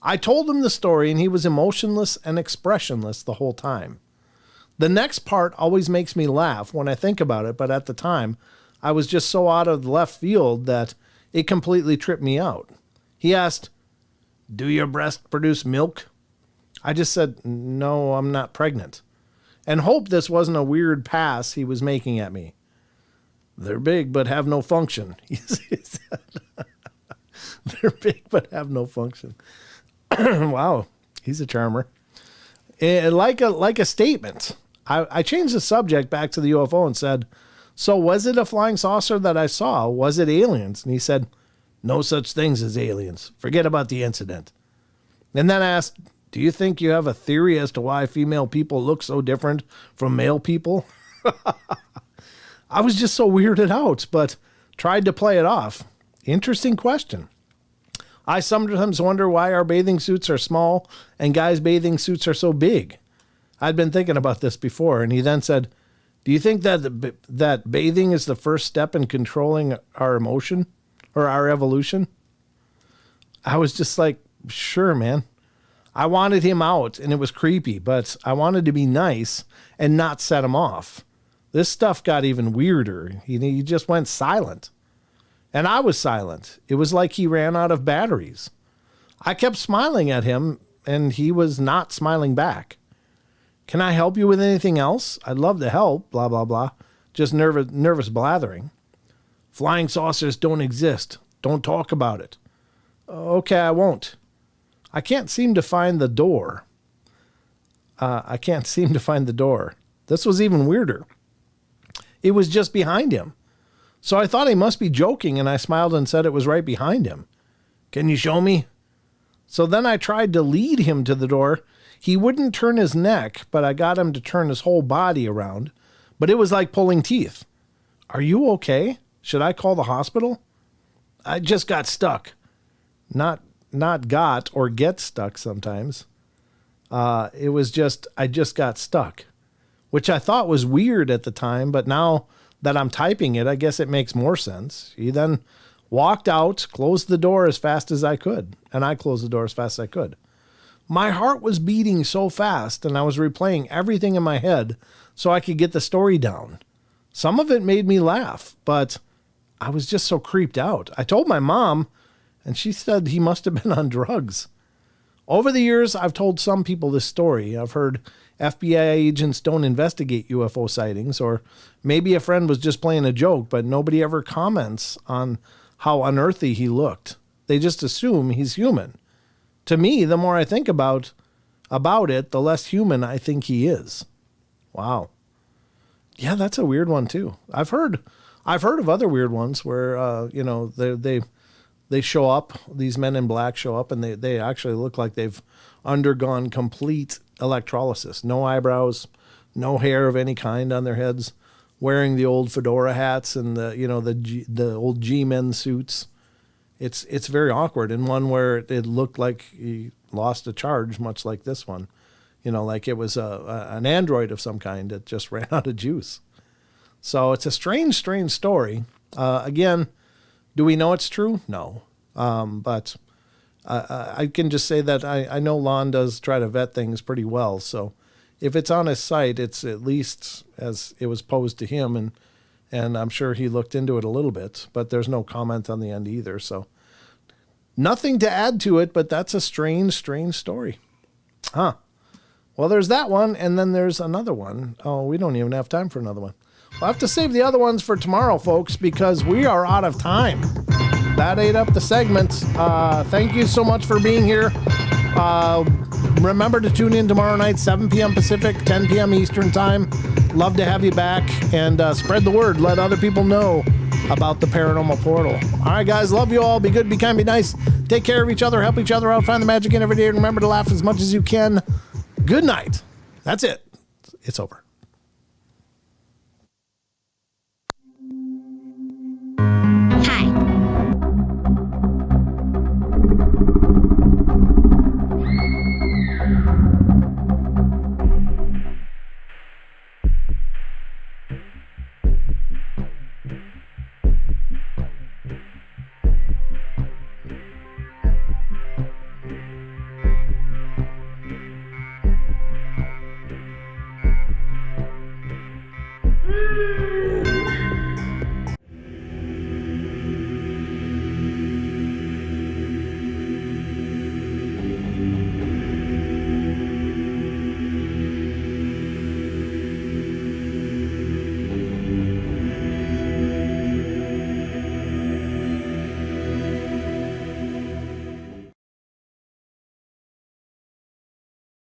I told him the story, and he was emotionless and expressionless the whole time. The next part always makes me laugh when I think about it, but at the time, I was just so out of the left field that it completely tripped me out. He asked, "Do your breasts produce milk?" I just said, "No, I'm not pregnant," and hoped this wasn't a weird pass he was making at me. "They're big but have no function," he said. They're big but have no function. Wow, he's a charmer. Like a statement. I changed the subject back to the UFO and said, "So was it a flying saucer that I saw? Was it aliens?" And he said, "No such things as aliens. Forget about the incident." And then I asked, "Do you think you have a theory as to why female people look so different from male people?" I was just so weirded out, but tried to play it off. Interesting question. I sometimes wonder why our bathing suits are small and guys' bathing suits are so big. I'd been thinking about this before, and he then said, "Do you think that bathing is the first step in controlling our emotion or our evolution?" I was just like, "Sure, man." I wanted him out, and it was creepy, but I wanted to be nice and not set him off. This stuff got even weirder. He just went silent. And I was silent. It was like he ran out of batteries. I kept smiling at him, and he was not smiling back. "Can I help you with anything else? I'd love to help, blah, blah, blah." Just nervous blathering. "Flying saucers don't exist. Don't talk about it." "Okay, I won't." I can't seem to find the door. This was even weirder. It was just behind him. So I thought he must be joking, and I smiled and said it was right behind him. "Can you show me?" So then I tried to lead him to the door. He wouldn't turn his neck, but I got him to turn his whole body around. But it was like pulling teeth. "Are you okay? Should I call the hospital?" "I just got stuck." Not got or get stuck sometimes. It was just, I just got stuck, which I thought was weird at the time, but now that I'm typing it, I guess it makes more sense. He then walked out, closed the door as fast as I could, and I closed the door as fast as I could. My heart was beating so fast, and I was replaying everything in my head so I could get the story down. Some of it made me laugh, but I was just so creeped out. I told my mom, and she said he must have been on drugs. Over the years, I've told some people this story. I've heard FBI agents don't investigate UFO sightings, or maybe a friend was just playing a joke, but nobody ever comments on how unearthly he looked. They just assume he's human. To me, the more I think about it, the less human I think he is. Wow. Yeah, that's a weird one too. I've heard of other weird ones where they show up, these men in black show up, and they actually look like they've undergone complete electrolysis. No eyebrows, no hair of any kind on their heads, wearing the old fedora hats and the old G-men suits. It's very awkward, and one where it looked like he lost a charge, much like this one. Like it was an android of some kind that just ran out of juice. So it's a strange story. Again, do we know it's true? No. But I can just say that I know Lon does try to vet things pretty well. So if it's on his site, it's at least as it was posed to him. And I'm sure he looked into it a little bit, but there's no comment on the end either. So nothing to add to it, but that's a strange, strange story. Huh. Well, there's that one. And then there's another one. Oh, we don't even have time for another one. We'll have to save the other ones for tomorrow, folks, because we are out of time. That ate up the segment. Thank you so much for being here. Remember to tune in tomorrow night, 7 p.m. Pacific, 10 p.m. Eastern time. Love to have you back, and spread the word. Let other people know about the Paranormal Portal. All right, guys. Love you all. Be good, be kind, be nice. Take care of each other. Help each other out. Find the magic in every day. And remember to laugh as much as you can. Good night. That's it. It's over.